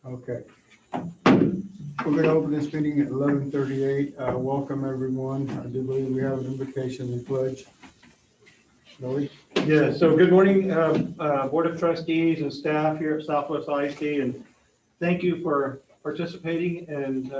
Okay. We're going to open this meeting at 11:38. Welcome, everyone. I do believe we have an invitation and pledge. Billy? Yeah, so good morning, Board of Trustees and staff here at Southwest ISD, and thank you for participating in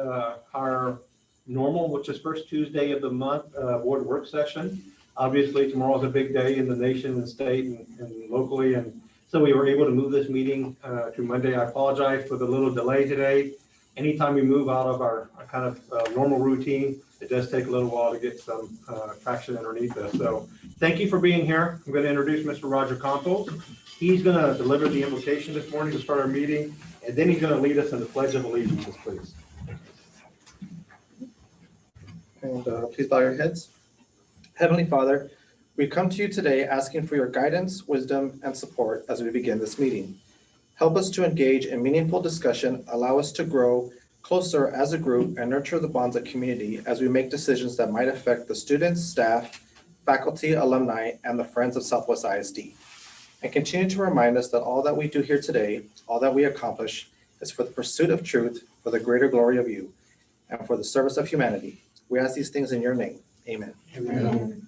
our normal, which is first Tuesday of the month, board work session. Obviously, tomorrow's a big day in the nation and state and locally, and so we were able to move this meeting to Monday. I apologize for the little delay today. Anytime we move out of our kind of normal routine, it does take a little while to get some traction underneath us. So thank you for being here. I'm going to introduce Mr. Roger Campos. He's going to deliver the invocation this morning to start our meeting, and then he's going to lead us in the Pledge of Allegiance, please. And please bow your heads. Heavenly Father, we come to you today asking for your guidance, wisdom, and support as we begin this meeting. Help us to engage in meaningful discussion, allow us to grow closer as a group, and nurture the bonds of community as we make decisions that might affect the students, staff, faculty, alumni, and the friends of Southwest ISD. And continue to remind us that all that we do here today, all that we accomplish, is for the pursuit of truth, for the greater glory of you, and for the service of humanity. We ask these things in your name. Amen. Amen.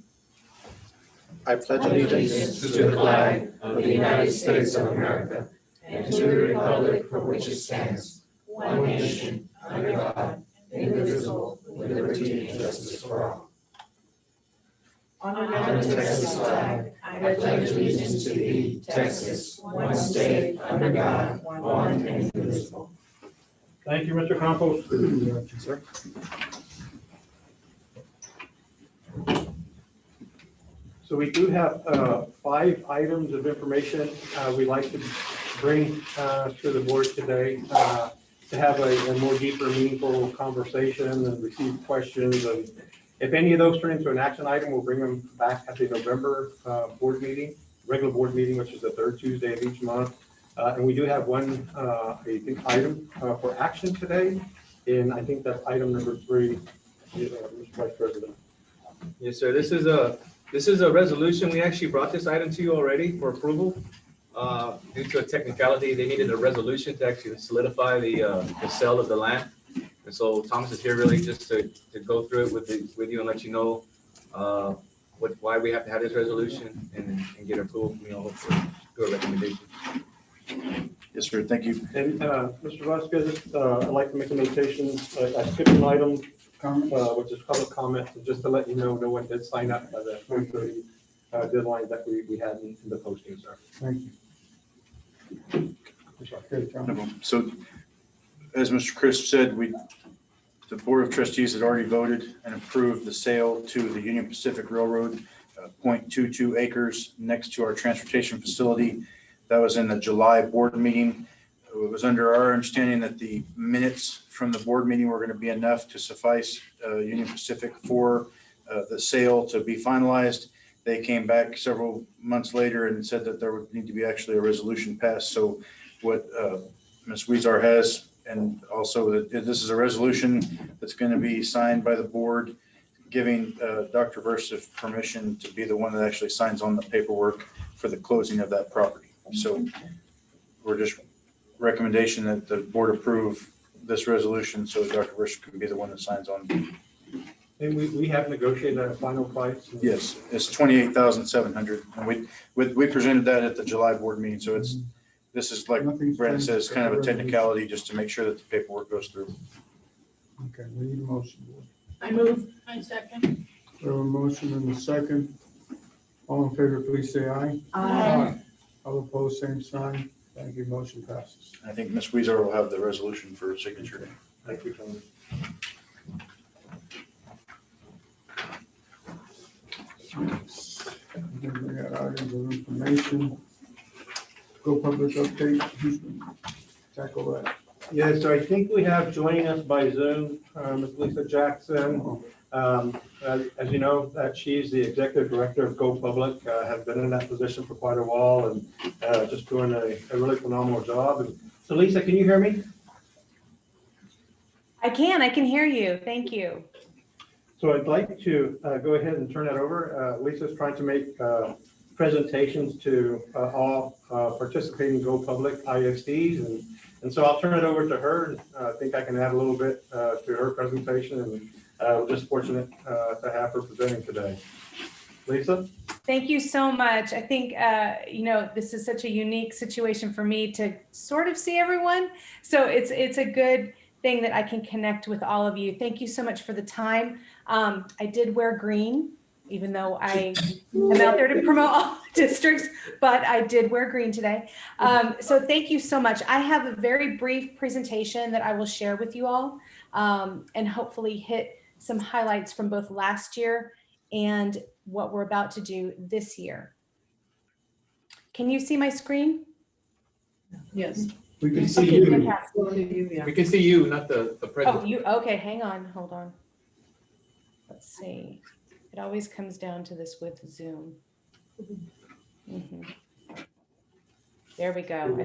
I pledge allegiance to the flag of the United States of America and to the republic for which it stands, one nation, under God, indivisible, with liberty and justice for all. Under the Texas flag, I pledge allegiance to thee, Texas, one state, under God, one and indivisible. Thank you, Mr. Campos. Sir. So we do have 5 items of information we'd like to bring to the board today to have a more deeper, meaningful conversation and receive questions. And if any of those turn into an action item, we'll bring them back at the November board meeting, regular board meeting, which is the 3rd Tuesday of each month. And we do have one, I think, item for action today. And I think that's item number 3, Mr. Vice President. Yes, sir. This is a resolution. We actually brought this item to you already for approval. Due to a technicality, they needed a resolution to actually solidify the sale of the land. And so Thomas is here really just to go through it with you and let you know why we have to have this resolution and get approval from you all for a recommendation. Yes, sir. Thank you. And Mr. Vasquez, I'd like to make a notation. I skipped an item, which is public comments, and just to let you know, no one did sign up by the 4:30 deadline that we had in the posting, sir. Thank you. Okay, John. So, as Mr. Chris said, the Board of Trustees had already voted and approved the sale to the Union Pacific Railroad, 0.22 acres next to our transportation facility. That was in the July board meeting. It was under our understanding that the minutes from the board meeting were going to be enough to suffice Union Pacific for the sale to be finalized. They came back several months later and said that there would need to be actually a resolution passed. So what Ms. Weezar has, and also that this is a resolution that's going to be signed by the board, giving Dr. Versif permission to be the one that actually signs on the paperwork for the closing of that property. So we're just recommendation that the board approve this resolution so that Dr. Versif can be the one that signs on. And we have negotiated a final price. Yes, it's $28,700, and we presented that at the July board meeting. So this is like Brandon says, kind of a technicality just to make sure that the paperwork goes through. Okay, we need a motion. I move. I second. We have a motion and a second. All in favor, please say aye. Aye. All opposed, same sign. Thank you. Motion passes. I think Ms. Weezar will have the resolution for signature. Thank you, Tony. Then we got items of information. Go public update. Who's gonna tackle that? Yeah, so I think we have joining us by Zoom, Ms. Lisa Jackson. As you know, she's the executive director of Go Public, has been in that position for quite a while and just doing a really phenomenal job. And so Lisa, can you hear me? I can hear you. Thank you. So I'd like to go ahead and turn that over. Lisa's trying to make presentations to all participating Go Public ISDs. And so I'll turn it over to her. I think I can add a little bit to her presentation, and we're just fortunate to have her presenting today. Lisa? Thank you so much. I think, this is such a unique situation for me to sort of see everyone. So it's a good thing that I can connect with all of you. Thank you so much for the time. I did wear green, even though I am out there to promote all districts, but I did wear green today. So thank you so much. I have a very brief presentation that I will share with you all, and hopefully hit some highlights from both last year and what we're about to do this year. Can you see my screen? Yes. We can Okay, see you. fantastic. We can see you, not the Oh, president. okay, hang on, hold on. Let's see. It always comes down to this with Zoom. Mhm. There we go.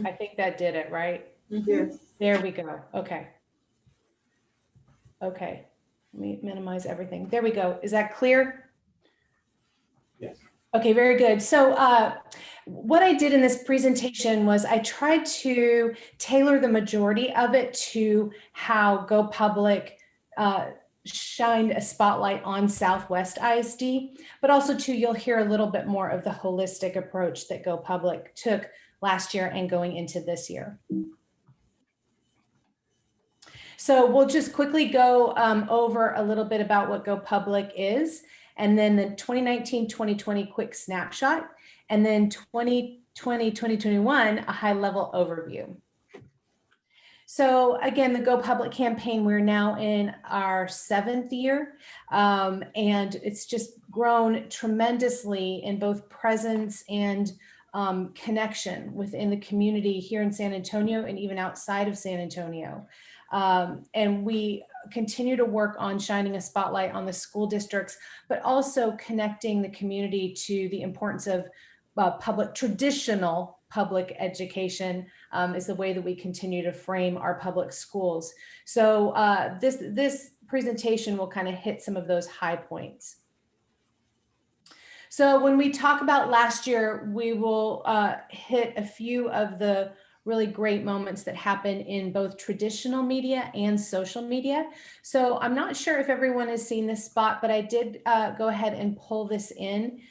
I think that did it, right? Yes. There we go. Okay. Okay. Let me minimize everything. There we go. Is that clear? Yes. Okay, very good. So what I did in this presentation was I tried to tailor the majority of it to how Go Public shined a spotlight on Southwest ISD, but also too, you'll hear a little bit more of the holistic approach that Go Public took last year and going into this year. So we'll just quickly go over a little bit about what Go Public is, and then the 2019-2020 quick snapshot, and then 2020-2021, a high level overview. So again, the Go Public campaign, we're now in our 7th year, and it's just grown tremendously in both presence and connection within the community here in San Antonio and even outside of San Antonio. And we continue to work on shining a spotlight on the school districts, but also connecting the community to the importance of traditional public education is the way that we continue to frame our public schools. So this presentation will kind of hit some of those high points. So when we talk about last year, we will hit a few of the really great moments that happen in both traditional media and social media. So I'm not sure if everyone has seen this spot, but I did go ahead and pull this in.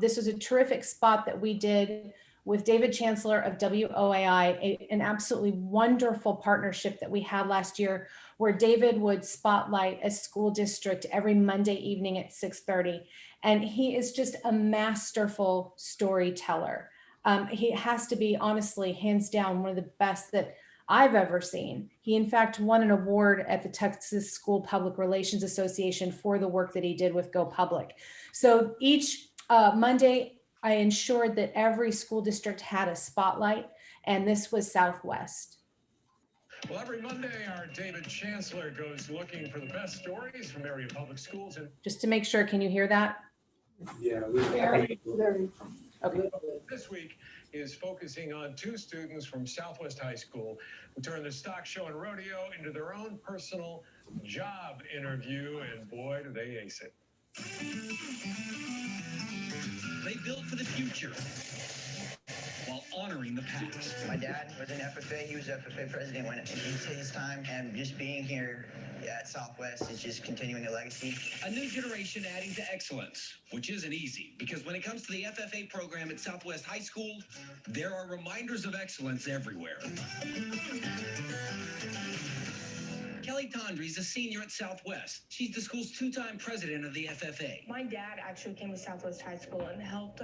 This was a terrific spot that we did with David Chancellor of WOAI, an absolutely wonderful partnership that we had last year, where David would spotlight a school district every Monday evening at 6:30. And he is just a masterful storyteller. He has to be, honestly, hands down, one of the best that I've ever seen. He, in fact, won an award at the Texas School Public Relations Association for the work that he did with Go Public. So each Monday, I ensured that every school district had a spotlight, and this was Southwest. Well, every Monday, our David Chancellor goes looking for the best stories from area public schools. And just to make sure, can you hear that? Yeah. Okay. This week is focusing on 2 students from Southwest High School who turned the stock show and rodeo into their own personal job interview, and boy, do they ace it. They built for the future while honoring the past. My dad was an FFA. He was FFA president when his time, and just being here at Southwest is just continuing a legacy. A new generation adding to excellence, which isn't easy, because when it comes to the FFA program at Southwest High School, there are reminders of excellence everywhere. Kelly Tondry is a senior at Southwest. She's the school's 2-time president of the FFA. My dad actually came to Southwest High School and helped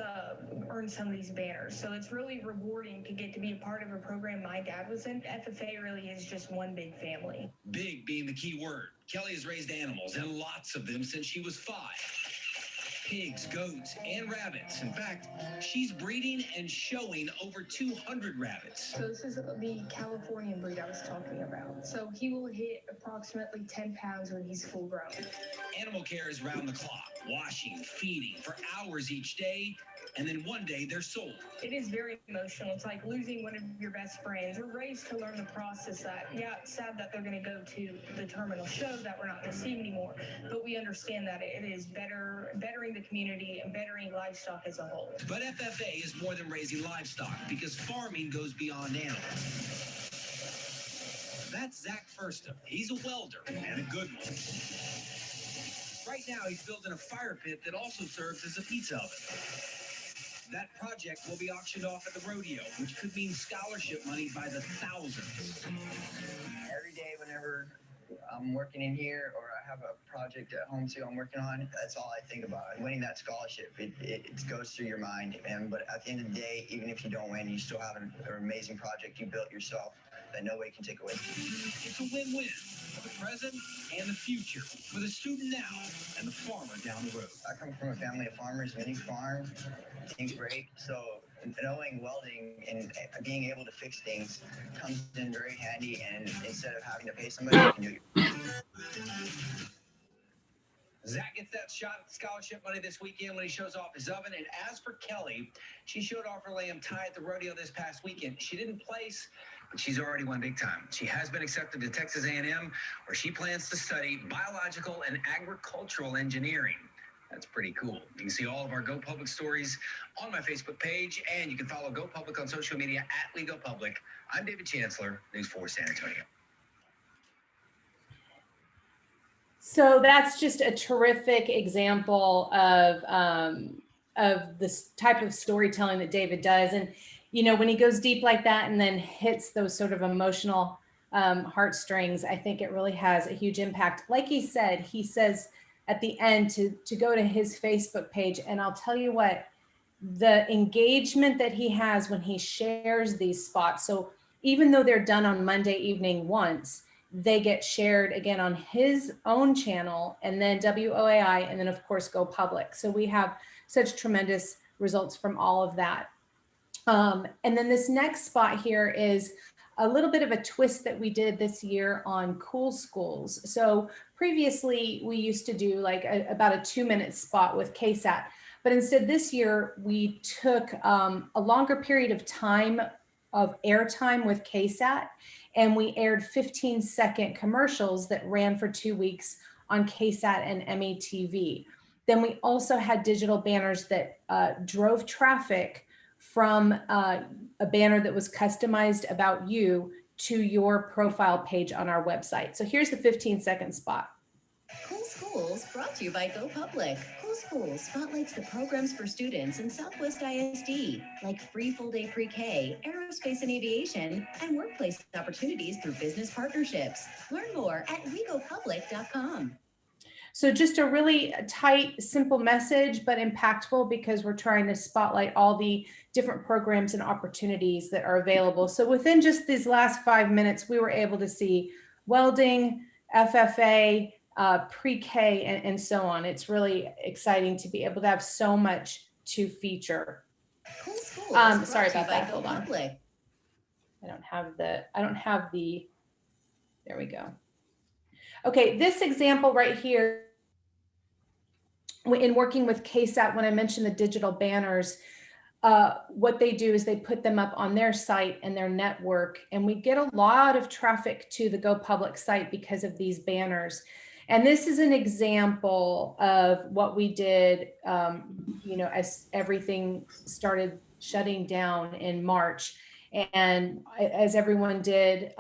earn some of these banners. So it's really rewarding to get to be a part of a program my dad was in. FFA really is just one big family. Big being the key word. Kelly has raised animals, and lots of them, since she was 5. Pigs, goats, and rabbits. In fact, she's breeding and showing over 200 rabbits. So this is the Californian breed I was talking about. So he will hit approximately 10 pounds when he's full grown. Animal care is round the clock. Washing, feeding for hours each day, and then one day they're sold. It is very emotional. It's like losing one of your best friends. We're raised to learn the process that, yeah, it's sad that they're going to go to the terminal show, that we're not going to see them anymore, but we understand that it is bettering the community and bettering livestock as a whole. But FFA is more than raising livestock, because farming goes beyond animals. That's Zach Firstop. He's a welder and a good one. Right now, he's building a fire pit that also serves as a pizza oven. That project will be auctioned off at the rodeo, which could mean scholarship money by the thousands. Every day whenever I'm working in here or I have a project at home too I'm working on, that's all I think about. Winning that scholarship, it goes through your mind, man. But at the end of the day, even if you don't win, you still have an amazing project you built yourself that nobody can take away. It's a win-win for the present and the future, for the student now and the farmer down the road. I come from a family of farmers, many farm, things break, so knowing welding and being able to fix things comes in very handy, and instead of having to pay somebody, you can do it. Zach gets that shot at scholarship money this weekend when he shows off his oven. And as for Kelly, she showed off her lamb tie at the rodeo this past weekend. She didn't place, but she's already won big time. She has been accepted to Texas A&M, where she plans to study biological and agricultural engineering. That's pretty cool. You can see all of our Go Public stories on my Facebook page, and you can follow Go Public on social media at WeGoPublic. I'm David Chancellor, News 4 San Antonio. So that's just a terrific example of this type of storytelling that David does. And, you know, when he goes deep like that and then hits those sort of emotional heartstrings, I think it really has a huge impact. Like he said, he says at the end to go to his Facebook page. And I'll tell you what, the engagement that he has when he shares these spots. So even though they're done on Monday evening once, they get shared again on his own channel, and then WOAI, and then of course Go Public. So we have such tremendous results from all of that. And then this next spot here is a little bit of a twist that we did this year on Cool Schools. So previously we used to do like about a 2-minute spot with KSAT, but instead this year we took a longer period of time of airtime with KSAT, and we aired 15-second commercials that ran for 2 weeks on KSAT and METV. Then we also had digital banners that drove traffic from a banner that was customized about you to your profile page on our website. So here's the 15-second spot. Cool Schools brought to you by Go Public. Cool Schools spotlights the programs for students in Southwest ISD, like free full-day pre-K, aerospace and aviation, and workplace opportunities through business partnerships. Learn more at wegopublic.com. So just a really tight, simple message, but impactful, because we're trying to spotlight all the different programs and opportunities that are available. So within just these last 5 minutes, we were able to see welding, FFA, pre-K, and so on. It's really exciting to be able to have so much to feature. Cool Schools. Sorry about that. Go Hold on. Public. I don't have the, there we go. Okay, this example right here, in working with KSAT, when I mentioned the digital banners, what they do is they put them up on their site and their network, and we get a lot of traffic to the Go Public site because of these banners. And this is an example of what we did, you know, as everything started shutting down in March. And as everyone did,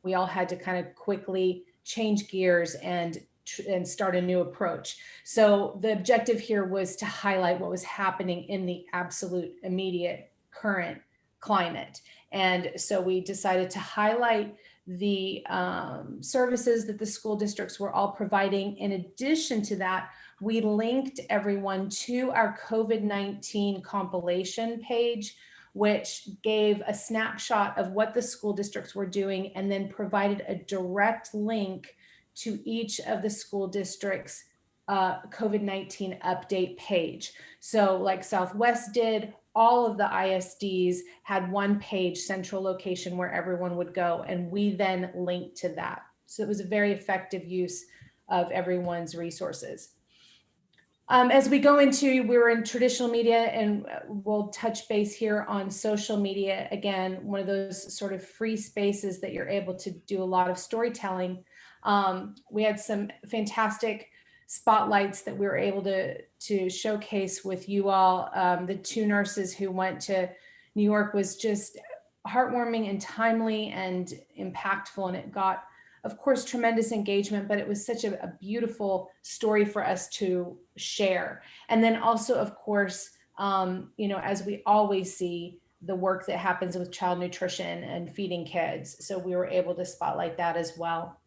we all had to kind of quickly change gears and start a new approach. So the objective here was to highlight what was happening in the absolute immediate current climate. And so we decided to highlight the services that the school districts were all providing. In addition to that, we linked everyone to our COVID-19 compilation page, which gave a snapshot of what the school districts were doing and then provided a direct link to each of the school districts' COVID-19 update page. So like Southwest did, all of the ISDs had one page, central location, where everyone would go, and we then linked to that. So it was a very effective use of everyone's resources. As we go into, we were in traditional media, and we'll touch base here on social media. Again, one of those sort of free spaces that you're able to do a lot of storytelling. We had some fantastic spotlights that we were able to showcase with you all. The two nurses who went to New York was just heartwarming and timely and impactful, and it got, of course, tremendous engagement, but it was such a beautiful story for us to share. And then also, of course, as we always see, the work that happens with child nutrition and feeding kids. So we were able to spotlight that as well.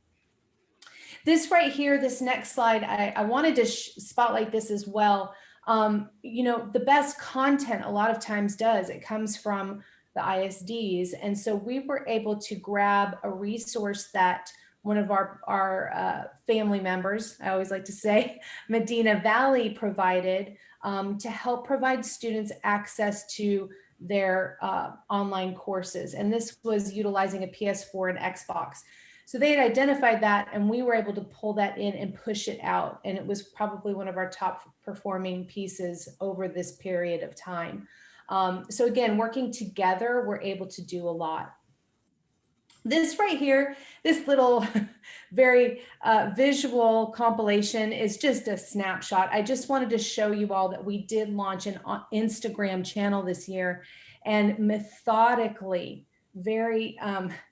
This right here, this next slide, I wanted to spotlight this as well. The best content a lot of times it comes from the ISDs. And so we were able to grab a resource that one of our family members, I always like to say, Medina Valley, provided to help provide students access to their online courses. And this was utilizing a PS4 and Xbox. So they had identified that, and we were able to pull that in and push it out. And it was probably one of our top performing pieces over this period of time. So again, working together, we're able to do a lot. This right here, this little very visual compilation is just a snapshot. I just wanted to show you all that we did launch an Instagram channel this year, and methodically, very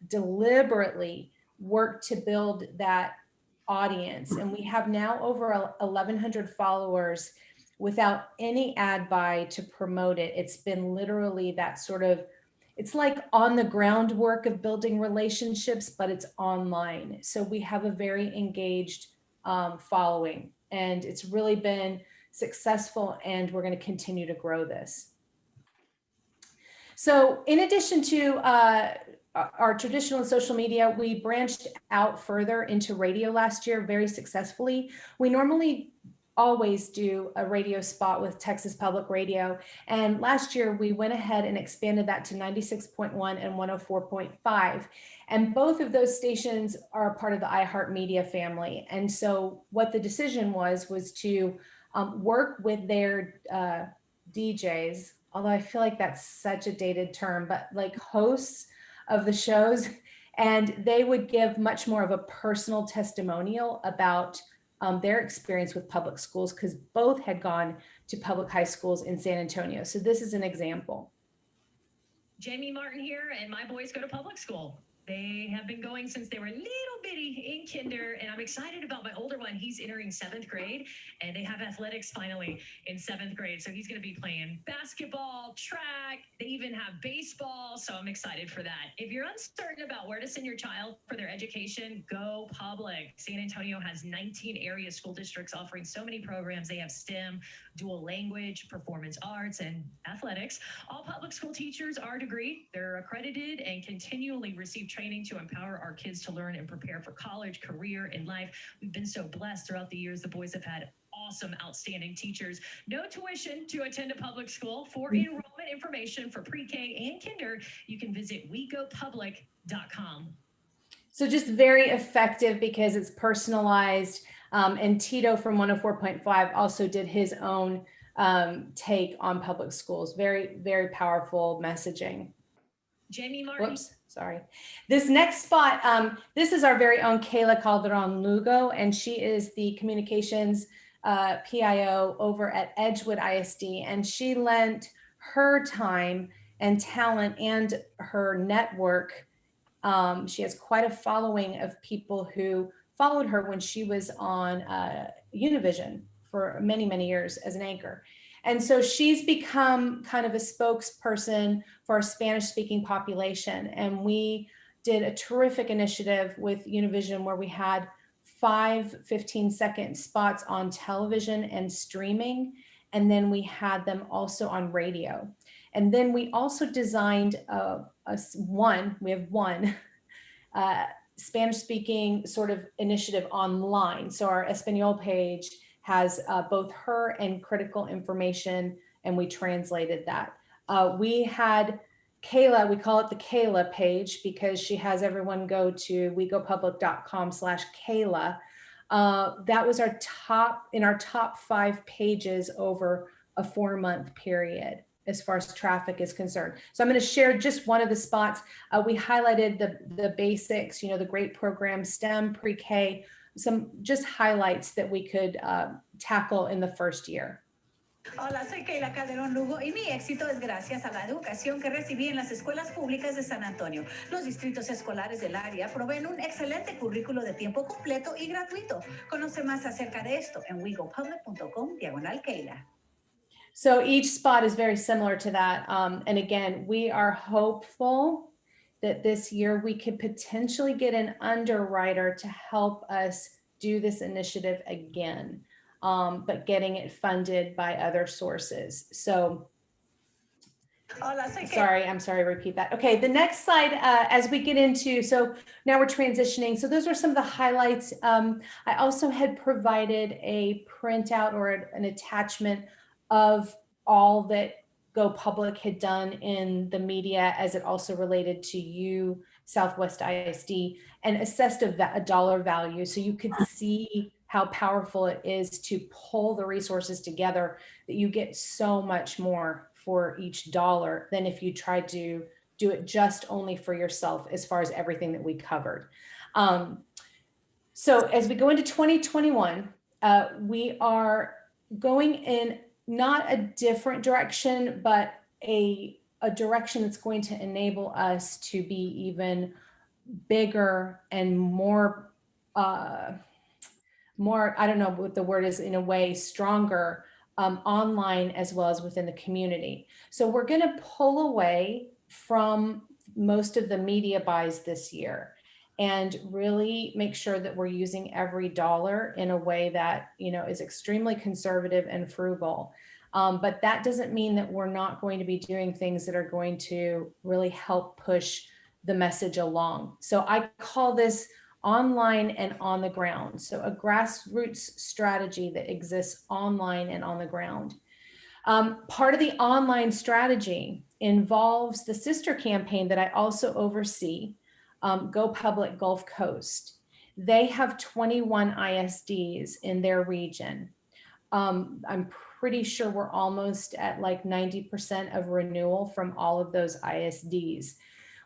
deliberately worked to build that audience. And we have now over 1,100 followers without any ad buy to promote it. It's been literally that sort of, it's like on the ground work of building relationships, but it's online. So we have a very engaged following, and it's really been successful, and we're going to continue to grow this. So in addition to our traditional and social media, we branched out further into radio last year very successfully. We normally always do a radio spot with Texas Public Radio. And last year we went ahead and expanded that to 96.1 and 104.5. And both of those stations are part of the iHeartMedia family. And so what the decision was to work with their DJs, although I feel like that's such a dated term, but like hosts of the shows, and they would give much more of a personal testimonial about their experience with public schools, because both had gone to public high schools in San Antonio. So this is an example. Jamie Martin here, and my boys go to public school. They have been going since they were little bitty in kinder, and I'm excited about my older one. He's entering 7th grade, and they have athletics finally in 7th grade. So he's going to be playing basketball, track. They even have baseball. So I'm excited for that. If you're uncertain about where to send your child for their education, go public. San Antonio has 19 area school districts offering so many programs. They have STEM, dual language, performance arts, and athletics. All public school teachers are degreed. They're accredited and continually receive training to empower our kids to learn and prepare for college, career, and life. We've been so blessed throughout the years. The boys have had awesome, outstanding teachers. No tuition to attend a public school. For enrollment information for pre-K and kinder, you can visit wegopublic.com. So just very effective because it's personalized. And Tito from 104.5 also did his own take on public schools. Very, very powerful messaging. Jamie Martin. Whoops, sorry. This next spot, this is our very own Kayla Calderon Lugo, and she is the communications PIO over at Edgewood ISD, and she lent her time and talent and her network. She has quite a following of people who followed her when she was on Univision for many, many years as an anchor. And so she's become kind of a spokesperson for our Spanish-speaking population. And we did a terrific initiative with Univision where we had 5 15-second spots on television and streaming. And then we had them also on radio. And then we also designed we have one Spanish-speaking sort of initiative online. So our Espanol page has both her and critical information, and we translated that. We had Kayla, we call it the Kayla page because she has everyone go to wegopublic.com/Kayla. That was our top 5 pages over a 4-month period as far as traffic is concerned. So I'm going to share just one of the spots. We highlighted the basics, the great program, STEM, pre-K, some just highlights that we could tackle in the first year. Hola, soy Keila Calderón Lugo y mi éxito es gracias a la educación que recibí en las escuelas públicas de San Antonio. Los distritos escolares del área proveen un excelente currículo de tiempo completo y gratuito. Conoce más acerca de esto en wegopublic.com/Keila. So each spot is very similar to that. And again, we are hopeful that this year we could potentially get an underwriter to help us do this initiative again, but getting it funded by other sources. So sorry, repeat that. Okay, the next slide, as we get into, so now we're transitioning. So those are some of the highlights. I also had provided a printout or an attachment of all that Go Public had done in the media as it also related to you, Southwest ISD, and assessed a dollar value. So you could see how powerful it is to pull the resources together, that you get so much more for each dollar than if you tried to do it just only for yourself as far as everything that we covered. So as we go into 2021, we are going in not a different direction, but a direction that's going to enable us to be even bigger and more, I don't know what the word is, in a way, stronger online as well as within the community. So we're going to pull away from most of the media buys this year and really make sure that we're using every dollar in a way that, is extremely conservative and frugal. But that doesn't mean that we're not going to be doing things that are going to really help push the message along. So I call this online and on the ground. So a grassroots strategy that exists online and on the ground. Part of the online strategy involves the sister campaign that I also oversee, Go Public Gulf Coast. They have 21 ISDs in their region. I'm pretty sure we're almost at like 90% of renewal from all of those ISDs.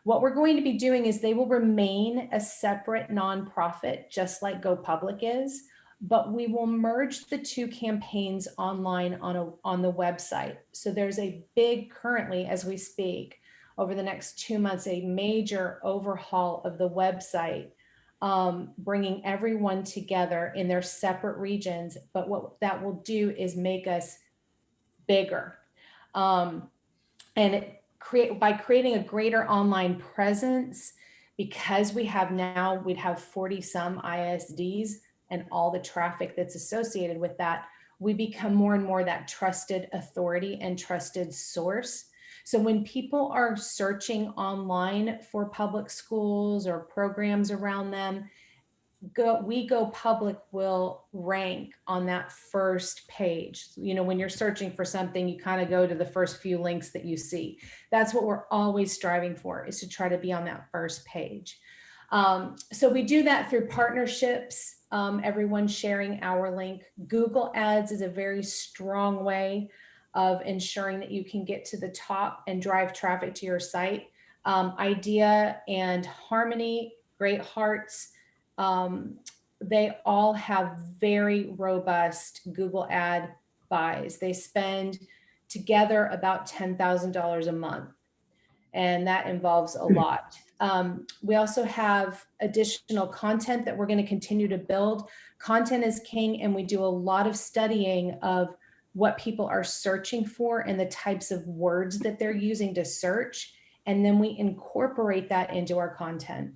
What we're going to be doing is they will remain a separate nonprofit, just like Go Public is, but we will merge the two campaigns online on the website. So there's a big, currently as we speak, over the next 2 months, a major overhaul of the website, bringing everyone together in their separate regions. But what that will do is make us bigger. By creating a greater online presence, because we'd have 40 some ISDs and all the traffic that's associated with that, we become more and more that trusted authority and trusted source. So when people are searching online for public schools or programs around them, We Go Public will rank on that first page. When you're searching for something, you kind of go to the first few links that you see. That's what we're always striving for, is to try to be on that first page. So we do that through partnerships, everyone sharing our link. Google Ads is a very strong way of ensuring that you can get to the top and drive traffic to your site. Idea and Harmony, Great Hearts, they all have very robust Google ad buys. They spend together about $10,000 a month, and that involves a lot. We also have additional content that we're going to continue to build. Content is king, and we do a lot of studying of what people are searching for and the types of words that they're using to search, and then we incorporate that into our content.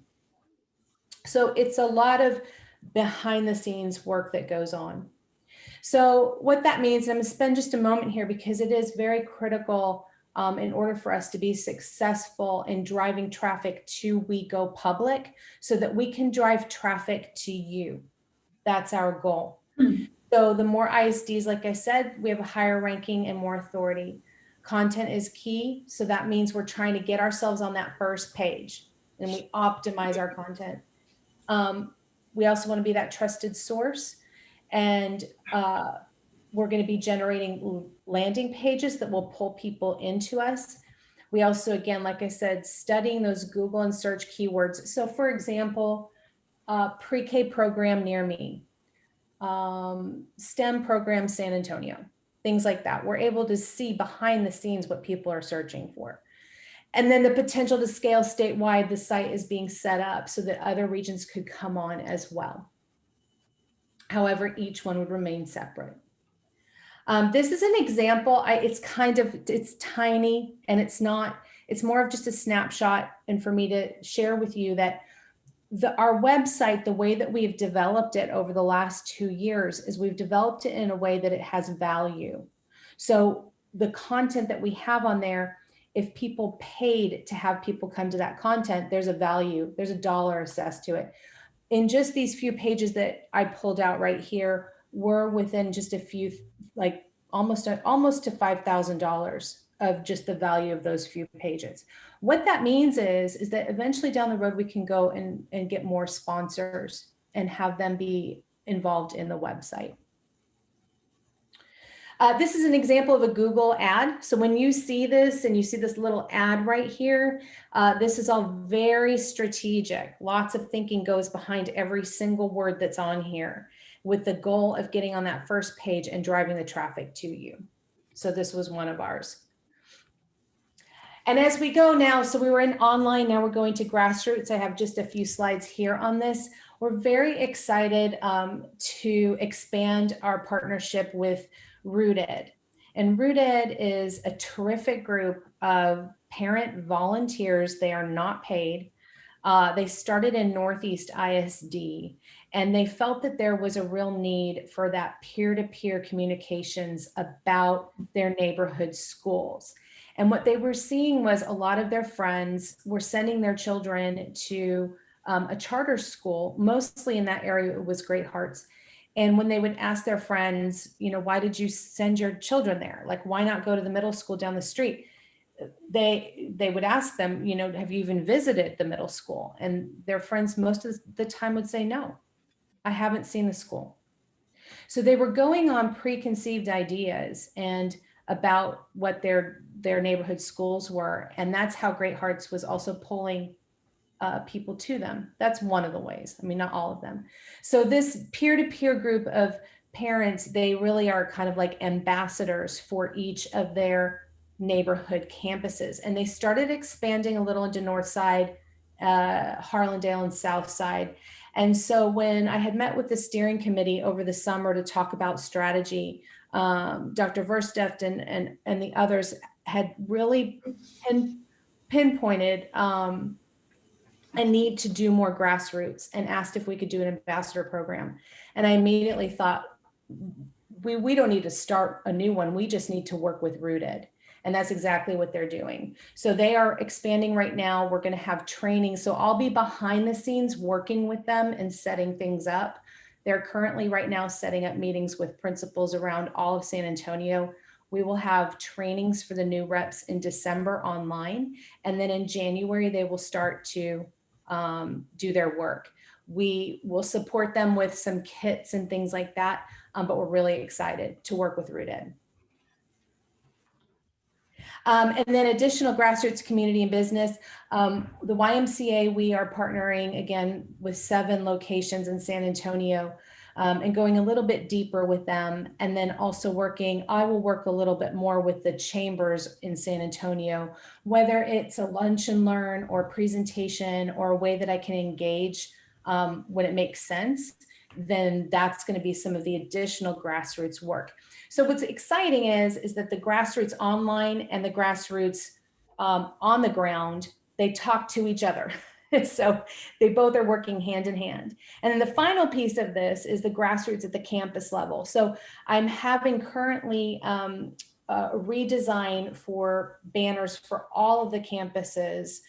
So it's a lot of behind the scenes work that goes on. So what that means, I'm going to spend just a moment here because it is very critical in order for us to be successful in driving traffic to We Go Public, so that we can drive traffic to you. That's our goal. So the more ISDs, like I said, we have a higher ranking and more authority. Content is key. So that means we're trying to get ourselves on that first page and we optimize our content. We also want to be that trusted source. And we're going to be generating landing pages that will pull people into us. We also, again, like I said, studying those Google and search keywords. So for example, pre-K program near me, STEM program San Antonio, things like that. We're able to see behind the scenes what people are searching for. And then the potential to scale statewide, the site is being set up so that other regions could come on as well. However, each one would remain separate. This is an example. It's tiny and it's more of just a snapshot, and for me to share with you that our website, the way that we've developed it over the last 2 years is we've developed it in a way that it has value. So the content that we have on there, if people paid to have people come to that content, there's a value, there's a dollar assessed to it. In just these few pages that I pulled out right here, we're within just a few, like almost to $5,000 of just the value of those few pages. What that means is that eventually down the road, we can go and get more sponsors and have them be involved in the website. This is an example of a Google ad. So when you see this and you see this little ad right here, this is all very strategic. Lots of thinking goes behind every single word that's on here with the goal of getting on that first page and driving the traffic to you. So this was one of ours. And as we go now, so we were in online, now we're going to grassroots. I have just a few slides here on this. We're very excited to expand our partnership with Rooted. And Rooted is a terrific group of parent volunteers. They are not paid. They started in Northeast ISD, and they felt that there was a real need for that peer-to-peer communications about their neighborhood schools. And what they were seeing was a lot of their friends were sending their children to a charter school, mostly in that area, it was Great Hearts. And when they would ask their friends, you know, why did you send your children there? Like, why not go to the middle school down the street? They would ask them, you know, have you even visited the middle school? And their friends most of the time would say, no, I haven't seen the school. So they were going on preconceived ideas and about what their neighborhood schools were. And that's how Great Hearts was also pulling people to them. That's one of the ways. I mean, not all of them. So this peer-to-peer group of parents, they really are kind of like ambassadors for each of their neighborhood campuses. And they started expanding a little into North Side, Harlandale, and South Side. And so when I had met with the steering committee over the summer to talk about strategy, Dr. Versteft and the others had really pinpointed a need to do more grassroots and asked if we could do an ambassador program. And I immediately thought, we don't need to start a new one. We just need to work with Rooted. And that's exactly what they're doing. So they are expanding right now. We're going to have training. So I'll be behind the scenes working with them and setting things up. They're currently right now setting up meetings with principals around all of San Antonio. We will have trainings for the new reps in December online. And then in January, they will start to do their work. We will support them with some kits and things like that, but we're really excited to work with Rooted. And then additional grassroots community and business. The YMCA, we are partnering again with 7 locations in San Antonio and going a little bit deeper with them. And then also I will work a little bit more with the chambers in San Antonio, whether it's a lunch and learn or presentation or a way that I can engage when it makes sense, then that's going to be some of the additional grassroots work. So what's exciting is that the grassroots online and the grassroots on the ground, they talk to each other. So they both are working hand in hand. And then the final piece of this is the grassroots at the campus level. So I'm having currently a redesign for banners for all of the campuses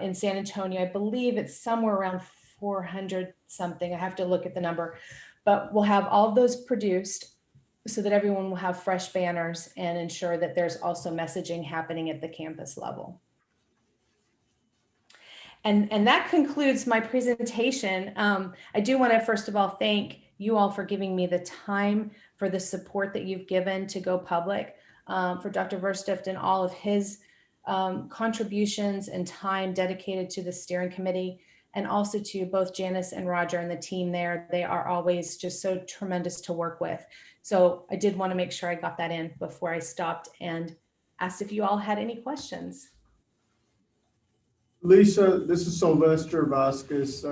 in San Antonio. I believe it's somewhere around 400 something. I have to look at the number, but we'll have all of those produced so that everyone will have fresh banners and ensure that there's also messaging happening at the campus level. And that concludes my presentation. I do want to first of all thank you all for giving me the time, for the support that you've given to Go Public, for Dr. Verstift and all of his contributions and time dedicated to the steering committee, and also to both Janice and Roger and the team there. They are always just so tremendous to work with. So I did want to make sure I got that in before I stopped and asked if you all had any questions. Lisa, this is Sylvester Vasquez.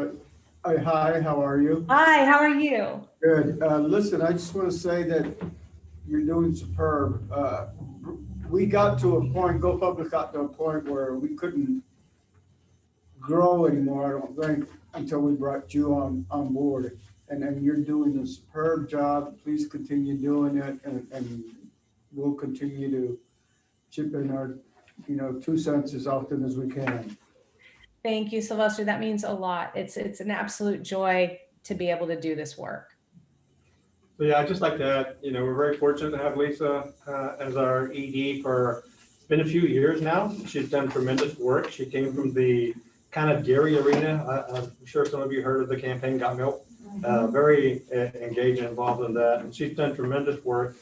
Hi, how are you? Hi, how are you? Good. Listen, I just want to say that you're doing superb. We got to a point, Go Public got to a point where we couldn't grow anymore, I don't think, until we brought you on board. And you're doing a superb job. Please continue doing it, and we'll continue to chip in our, 2 cents as often as we can. Thank you, Sylvester. That means a lot. It's an absolute joy to be able to do this work. So yeah, I'd just like to add, we're very fortunate to have Lisa as our ED for, it's been a few years now. She's done tremendous work. She came from the kind of dairy arena. I'm sure some of you heard of the campaign Got Milk. Very engaged and involved in that. And she's done tremendous work.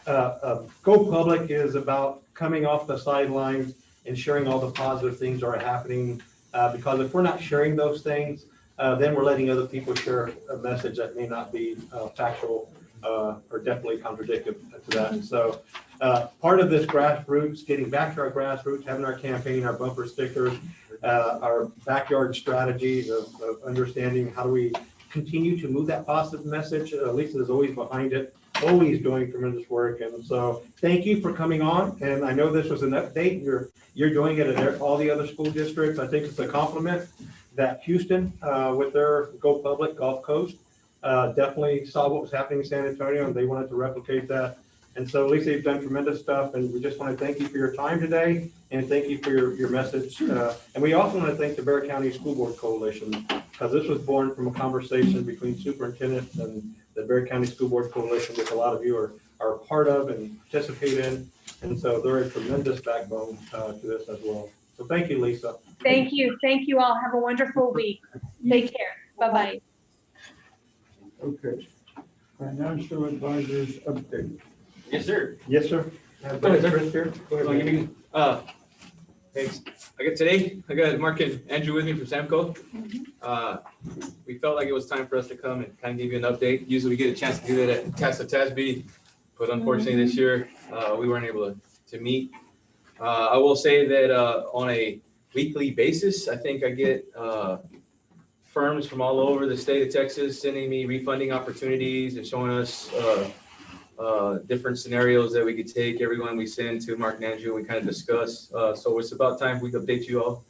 Go Public is about coming off the sidelines and sharing all the positive things that are happening. Because if we're not sharing those things, then we're letting other people share a message that may not be factual or definitely contradictory to that. And so part of this grassroots, getting back to our grassroots, having our campaign, our bumper stickers, our backyard strategies of understanding how do we continue to move that positive message. Lisa is always behind it, always doing tremendous work. And so thank you for coming on. And I know this was an update. You're doing it at all the other school districts. I think it's a compliment that Houston, with their Go Public Gulf Coast, definitely saw what was happening in San Antonio, and they wanted to replicate that. And so, Lisa, you've done tremendous stuff, and we just want to thank you for your time today, and thank you for your message. And we also want to thank the Bexar County School Board Coalition, because this was born from a conversation between superintendents and the Bexar County School Board Coalition, which a lot of you are a part of and participate in. And so they're a tremendous backbone to this as well. So thank you, Lisa. Thank you. Thank you all. Have a wonderful week. Take care. Bye-bye. Okay. Financial advisors update. Yes, sir. Yes, sir. Go ahead, Chris, here. Go ahead. Thanks. I got Mark and Andrew with me from Samco. We felt like it was time for us to come and kind of give you an update. Usually we get a chance to do that at TASB, but unfortunately this year we weren't able to meet. I will say that on a weekly basis, I think I get firms from all over the state of Texas sending me refunding opportunities and showing us different scenarios that we could take. Everyone we send to Mark and Andrew, we kind of discuss. So it's about time we update you all.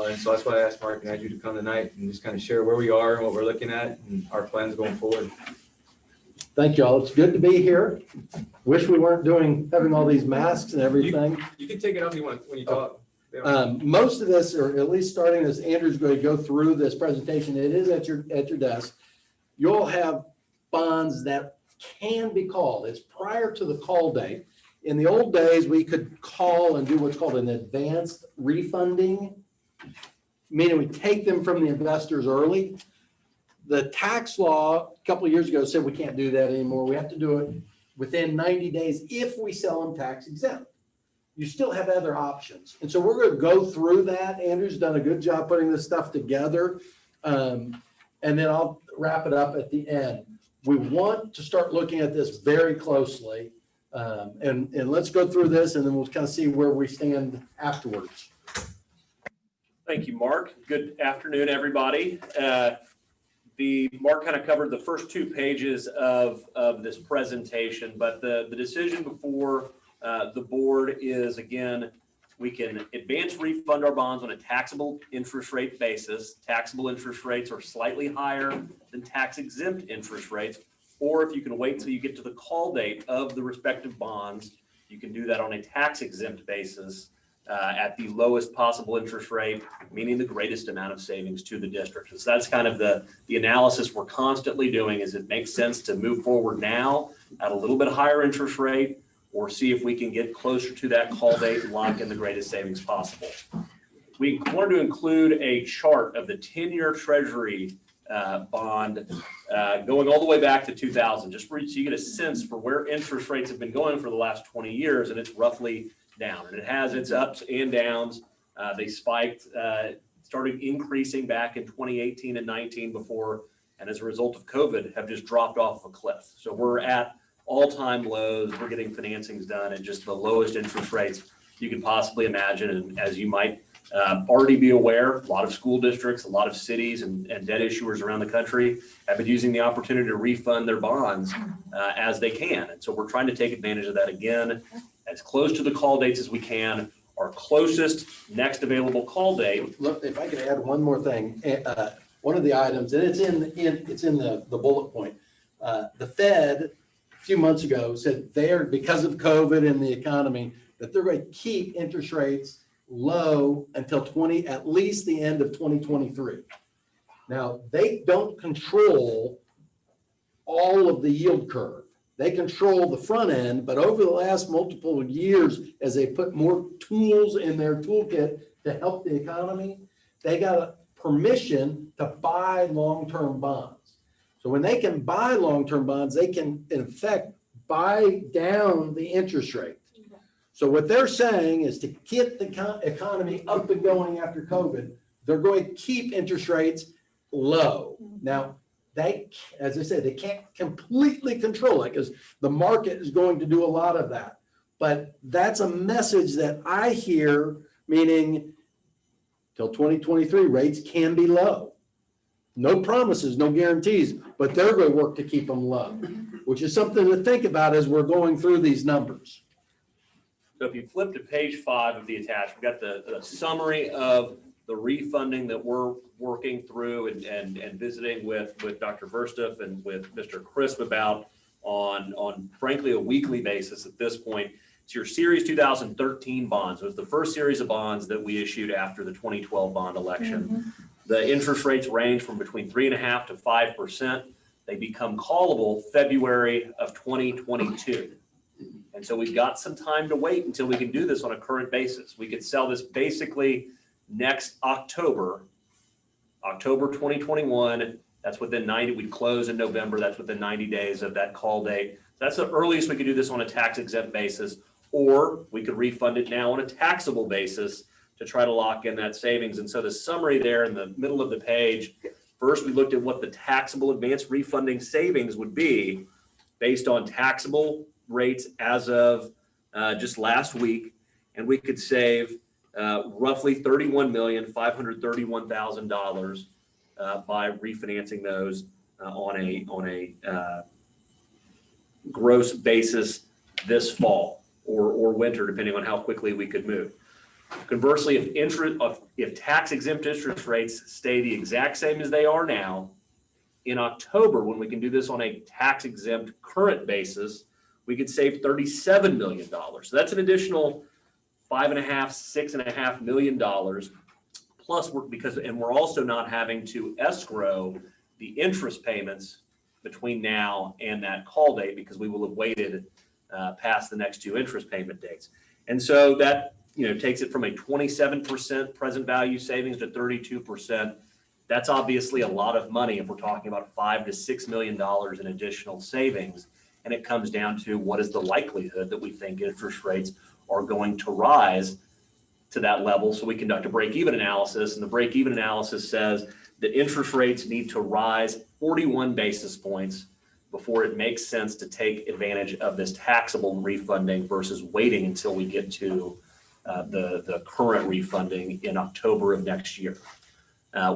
And so that's why I asked Mark and Andrew to come tonight and just kind of share where we are and what we're looking at and our plans going forward. Thank you all. It's good to be here. Wish we weren't having all these masks and everything. You can take it off if you want when you talk. Most of this, or at least starting as Andrew's going to go through this presentation, it is at your desk. You'll have bonds that can be called. It's prior to the call date. In the old days, we could call and do what's called an advanced refunding, meaning we take them from the investors early. The tax law a couple of years ago said we can't do that anymore. We have to do it within 90 days if we sell them tax exempt. You still have other options. And so we're going to go through that. Andrew's done a good job putting this stuff together. And then I'll wrap it up at the end. We want to start looking at this very closely. And let's go through this and then we'll kind of see where we stand afterwards. Thank you, Mark. Good afternoon, everybody. Mark kind of covered the first 2 pages of this presentation, but the decision before the board is, again, we can advance refund our bonds on a taxable interest rate basis. Taxable interest rates are slightly higher than tax exempt interest rates, or if you can wait till you get to the call date of the respective bonds, you can do that on a tax exempt basis at the lowest possible interest rate, meaning the greatest amount of savings to the district. So that's kind of the analysis we're constantly doing. Is it makes sense to move forward now at a little bit higher interest rate, or see if we can get closer to that call date and lock in the greatest savings possible. we wanted to include a chart of the 10-year Treasury bond going all the way back to 2000, just so you get a sense for where interest rates have been going for the last 20 years, and it's roughly down. And it has its ups and downs. They spiked, started increasing back in 2018 and 19 before, and as a result of COVID, have just dropped off a cliff. So we're at all-time lows. We're getting financings done at just the lowest interest rates you can possibly imagine. And as you might already be aware, a lot of school districts, a lot of cities and debt issuers around the country have been using the opportunity to refund their bonds as they can. And so we're trying to take advantage of that again, as close to the call dates as we can. Our closest next available call date. Look, if I could add one more thing, one of the items, and it's in the bullet point. The Fed a few months ago said because of COVID and the economy, that they're going to keep interest rates low until at least the end of 2023. Now, they don't control all of the yield curve. They control the front end, but over the last multiple years, as they put more tools in their toolkit to help the economy, they got a permission to buy long-term bonds. So when they can buy long-term bonds, they can, in effect, buy down the interest rate. So what they're saying is to get the economy up and going after COVID, they're going to keep interest rates low. Now, as I said, they can't completely control it because the market is going to do a lot of that. But that's a message that I hear, meaning till 2023, rates can be low. No promises, no guarantees, but they're going to work to keep them low, which is something to think about as we're going through these numbers. So if you flip to page 5 of the attached, we've got the summary of the refunding that we're working through and visiting with Dr. Verstuff and with Mr. Crisp about on frankly a weekly basis at this point. It's your Series 2013 bonds. It was the first series of bonds that we issued after the 2012 bond election. Mm-hmm. The interest rates range from between 3.5% to 5%. They become callable February of 2022. And so we've got some time to wait until we can do this on a current basis. We could sell this basically next October 2021. That's within 90, we'd close in November. That's within 90 days of that call date. So that's the earliest we could do this on a tax exempt basis, or we could refund it now on a taxable basis to try to lock in that savings. And so the summary there in the middle of the page, first we looked at what the taxable advance refunding savings would be based on taxable rates as of just last week, and we could save roughly $31,531,000 by refinancing those on a gross basis this fall or winter, depending on how quickly we could move. Conversely, if tax exempt interest rates stay the exact same as they are now, in October, when we can do this on a tax exempt current basis, we could save $37 million. So that's an additional $6.5 million. Plus, we're also not having to escrow the interest payments between now and that call date because we will have waited past the next 2 interest payment dates. And so that takes it from a 27% present value savings to 32%. That's obviously a lot of money if we're talking about $5 to $6 million in additional savings. And it comes down to what is the likelihood that we think interest rates are going to rise to that level. So we conduct a break-even analysis, and the break-even analysis says that interest rates need to rise 41 basis points before it makes sense to take advantage of this taxable refunding versus waiting until we get to the current refunding in October of next year.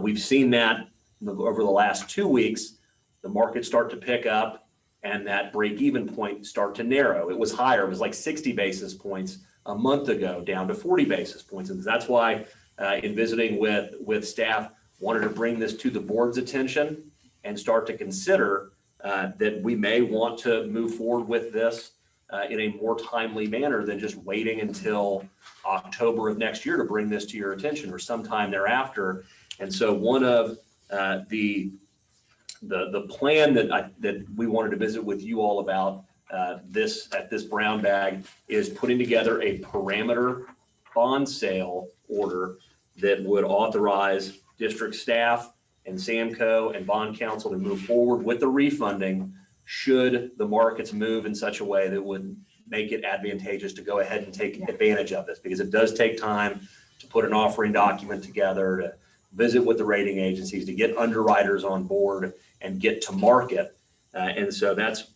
We've seen that over the last 2 weeks, the market start to pick up and that break-even point start to narrow. It was higher. It was like 60 basis points a month ago, down to 40 basis points. And that's why in visiting with staff, wanted to bring this to the board's attention and start to consider that we may want to move forward with this in a more timely manner than just waiting until October of next year to bring this to your attention or sometime thereafter. And so one of the plan that we wanted to visit with you all about this brown bag is putting together a parameter bond sale order that would authorize district staff and Samco and bond counsel to move forward with the refunding should the markets move in such a way that would make it advantageous to go ahead and take advantage of this, because it does take time to put an offering document together, to visit with the rating agencies, to get underwriters on board and get to market. And so that's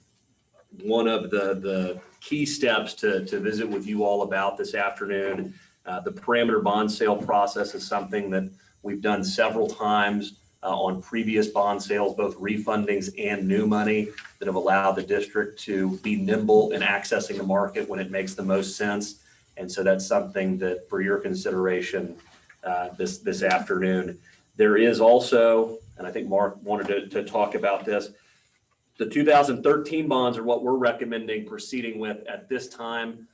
one of the key steps to visit with you all about this afternoon. The parameter bond sale process is something that we've done several times on previous bond sales, both refundings and new money, that have allowed the district to be nimble in accessing the market when it makes the most sense. And so that's something that for your consideration this afternoon. There is also, and I think Mark wanted to talk about this, the 2013 bonds are what we're recommending proceeding with at this time.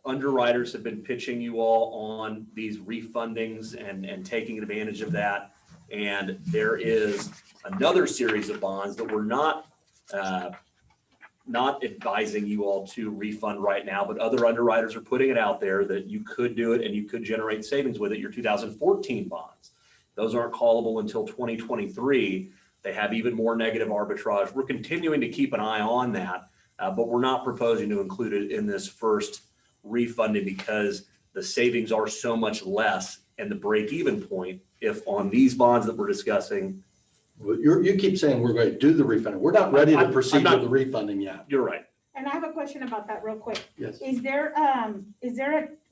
Underwriters have been pitching you all on these refundings and taking advantage of that. And there is another series of bonds that we're not advising you all to refund right now, but other underwriters are putting it out there that you could do it and you could generate savings with it. Your 2014 bonds, those aren't callable until 2023. They have even more negative arbitrage. We're continuing to keep an eye on that, but we're not proposing to include it in this first refunding because the savings are so much less, and the break-even point, if on these bonds that we're discussing. You keep saying we're going to do the refunding. We're not ready to proceed with the refunding yet. You're right. And I have a question about that real quick. Yes. Is there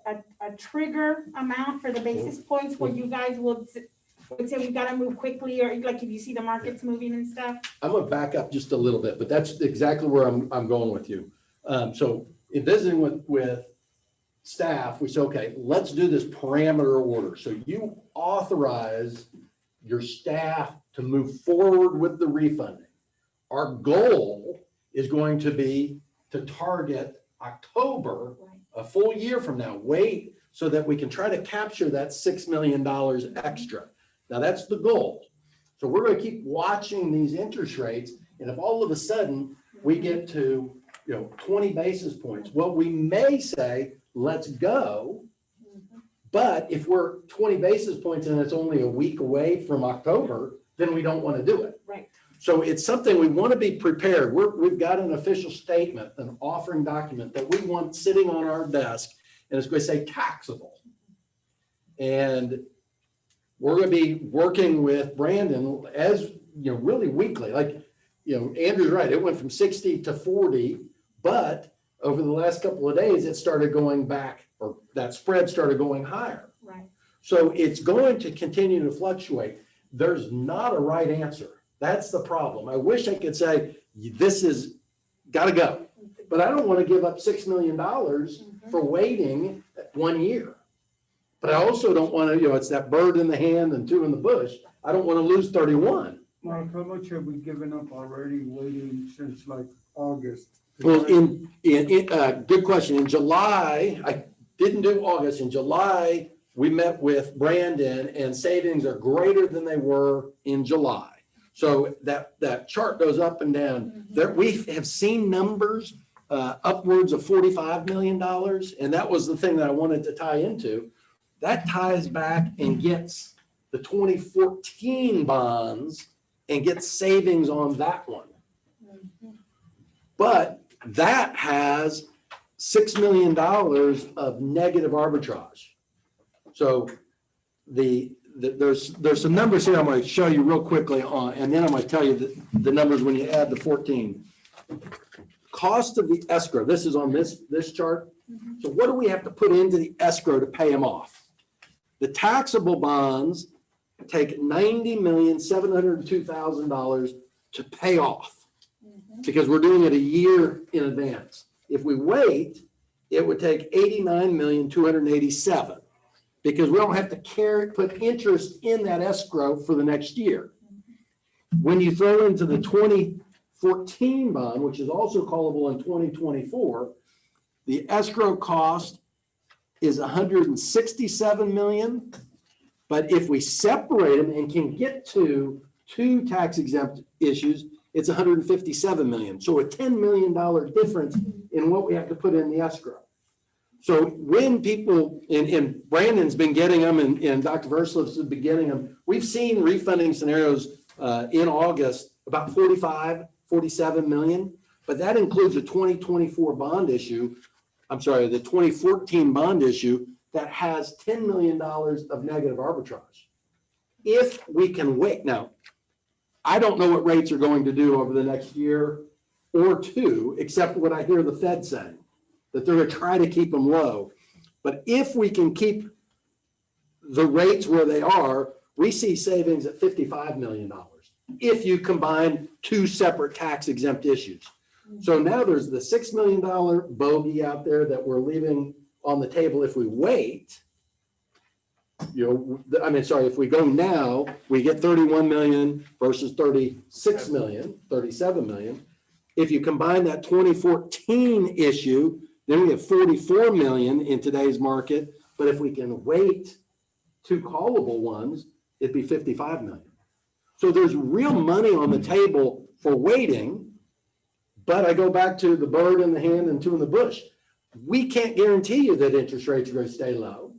a trigger amount for the basis points where you guys would say we gotta move quickly, or like if you see the markets moving and stuff? I'm gonna back up just a little bit, but that's exactly where I'm going with you. So in visiting with staff, we say, okay, let's do this parameter order. So you authorize your staff to move forward with the refunding. Our goal is going to be to target October, a full year from now. Wait so that we can try to capture that $6 million extra. Now that's the goal. So we're going to keep watching these interest rates. And if all of a sudden we get to 20 basis points, well, we may say, let's go. But if we're 20 basis points and it's only a week away from October, then we don't want to do it. Right. So it's something we want to be prepared. We've got an official statement, an offering document that we want sitting on our desk, and it's going to say taxable. And we're going to be working with Brandon as, really weekly. Like, Andrew's right. It went from 60 to 40, but over the last couple of days, it started going back, or that spread started going higher. Right. So it's going to continue to fluctuate. There's not a right answer. That's the problem. I wish I could say, this is got to go, but I don't want to give up $6 million for waiting 1 year. But I also don't want to, it's that bird in the hand and two in the bush. I don't want to lose 31. Mark, how much have we given up already waiting since like August? Well, good question. In July, I didn't do August. In July, we met with Brandon and savings are greater than they were in July. So that chart goes up and down. There, we have seen numbers upwards of $45 million. And that was the thing that I wanted to tie into. That ties back and gets the 2014 bonds and gets savings on that one. But that has $6 million of negative arbitrage. So there's some numbers here I'm going to show you real quickly on, and then I'm going to tell you the numbers when you add the 14. Cost of the escrow. This is on this chart. So what do we have to put into the escrow to pay them off? The taxable bonds take $90,702,000 to pay off because we're doing it a year in advance. If we wait, it would take $89,287,000 because we don't have to put interest in that escrow for the next year. When you throw into the 2014 bond, which is also callable in 2024, the escrow cost is $167 million. But if we separate them and can get to two tax exempt issues, it's $157 million. So a $10 million difference in what we have to put in the escrow. So when people, and Brandon's been getting them and Dr. Versluis has been getting them, we've seen refunding scenarios in August, about 45, 47 million, but that includes a 2024 bond issue. I'm sorry, the 2014 bond issue that has $10 million of negative arbitrage. If we can wait, now, I don't know what rates are going to do over the next year or two, except what I hear the Fed saying, that they're going to try to keep them low. But if we can keep the rates where they are, we see savings at $55 million if you combine two separate tax exempt issues. So now there's the $6 million bogey out there that we're leaving on the table if we wait. If we go now, we get 31 million versus 36 million, 37 million. If you combine that 2014 issue, then we have 44 million in today's market. But if we can wait two callable ones, it'd be 55 million. So there's real money on the table for waiting. But I go back to the bird in the hand and two in the bush. We can't guarantee you that interest rates are going to stay low.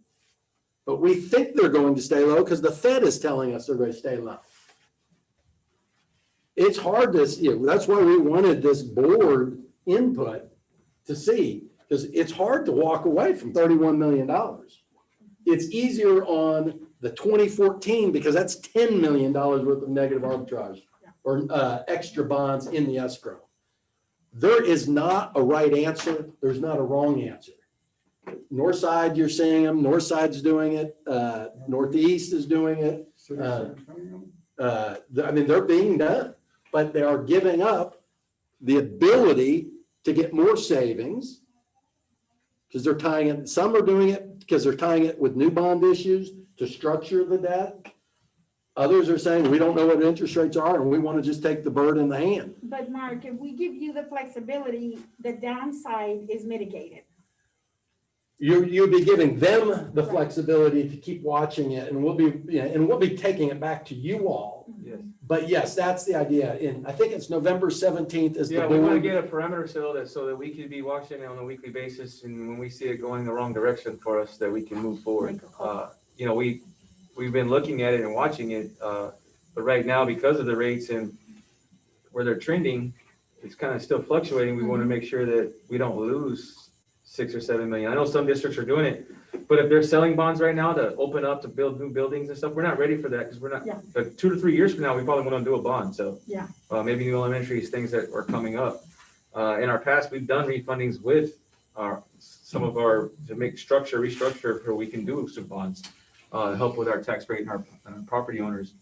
But we think they're going to stay low because the Fed is telling us they're going to stay low. It's hard to, that's why we wanted this board input to see, because it's hard to walk away from $31 million. It's easier on the 2014 because that's $10 million worth of negative arbitrage or extra bonds in the escrow. There is not a right answer. There's not a wrong answer. North side, you're seeing them. North side's doing it. Northeast is doing it. They're being done, but they are giving up the ability to get more savings because they're tying it. Some are doing it because they're tying it with new bond issues to structure the debt. Others are saying, we don't know what interest rates are and we want to just take the bird in the hand. But Mark, if we give you the flexibility, the downside is mitigated. You'll be giving them the flexibility to keep watching it, and we'll be taking it back to you all. Yes. But yes, that's the idea. And I think it's November 17th is the Yeah, we want to board. get a parameter so that we can be watching it on a weekly basis, and when we see it going the wrong direction for us, that we can move forward. We've been looking at it and watching it, but right now, because of the rates and where they're trending, it's kind of still fluctuating. We want to make sure that we don't lose 6 or 7 million. I know some districts are doing it, but if they're selling bonds right now to open up to build new buildings and stuff, we're not ready for that because we're not. Yeah. But 2 to 3 years from now, we probably want to do a bond. So yeah, maybe new elementaries, things that are coming up. In our past, we've done refundings with some of our to make restructure where we can do some bonds, help with our tax rate and our property owners.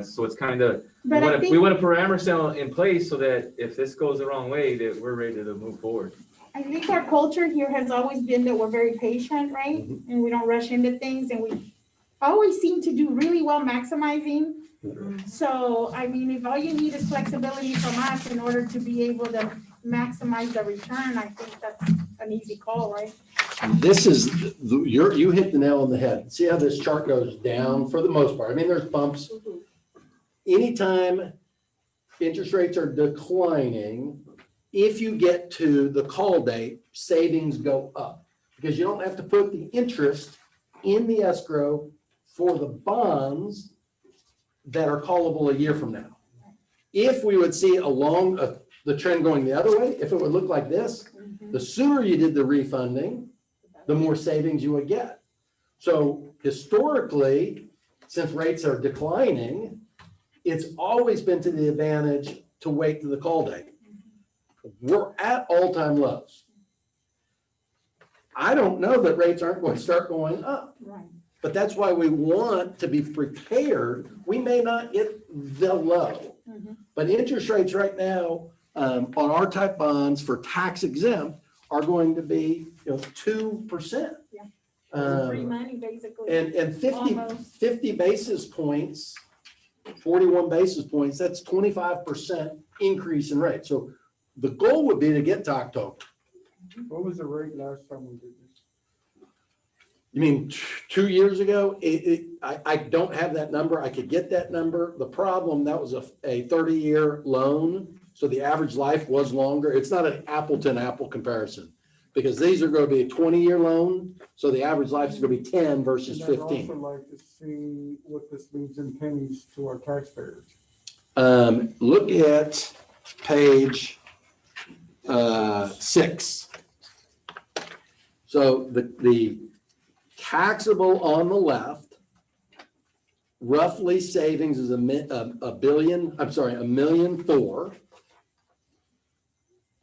So it's kind of we want a parameter cell in place so that if this goes the wrong way, that we're ready to move forward. I think our culture here has always been that we're very patient, right? And we don't rush into things, and we always seem to do really well maximizing. So, if all you need is flexibility from us in order to be able to maximize the return, I think that's an easy call, right? This is, you hit the nail on the head. See how this chart goes down for the most part. There's bumps. Anytime interest rates are declining, if you get to the call date, savings go up because you don't have to put the interest in the escrow for the bonds that are callable a year from now. If we would see along the trend going the other way, if it would look like this, the sooner you did the refunding, the more savings you would get. So historically, since rates are declining, it's always been to the advantage to wait to the call date. We're at all-time lows. I don't know that rates aren't going to start going up. Right. But that's why we want to be prepared. We may not get the low, but interest rates right now on our type bonds for tax exempt are going to be 2%. Yeah. Free money, basically. And 50 basis points, 41 basis points, that's 25% increase in rate. So the goal would be to get to October. What was the rate last time we did this? You mean 2 years ago? I don't have that number. I could get that number. The problem, that was a 30-year loan. So the average life was longer. It's not an apple to an apple comparison. because these are going to be a 20-year loan, so the average life is going to be 10 versus And I'd 15. also like to see what this means in pennies to our taxpayers. Look at page 6. So the taxable on the left, roughly savings is $1,400,000.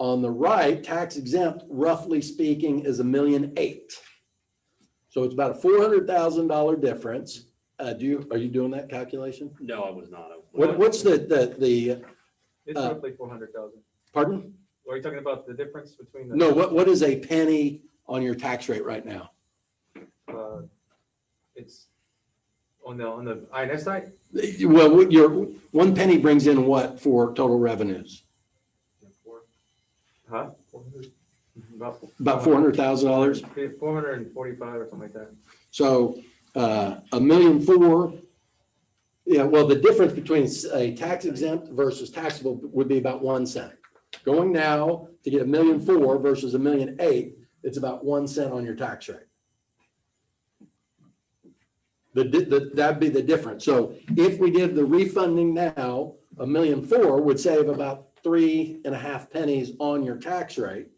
On the right, tax exempt, roughly speaking, is $1,800,000. So it's about a $400,000 difference. Are you doing that calculation? No, I was not. What's the It's roughly 400,000. pardon? Are you talking about the difference between the? No, what is a penny on your tax rate right now? It's on the INS side? Well, what your 1 penny brings in what for total revenues? Huh? About $400,000. 445 or something like that. So $1,400,000. Yeah, well, the difference between a tax exempt versus taxable would be about 1 cent. Going now to get $1,400,000 versus $1,800,000, it's about 1 cent on your tax rate. That'd be the difference. So if we did the refunding now, $1,400,000 would save about 3.5 pennies on your tax rate.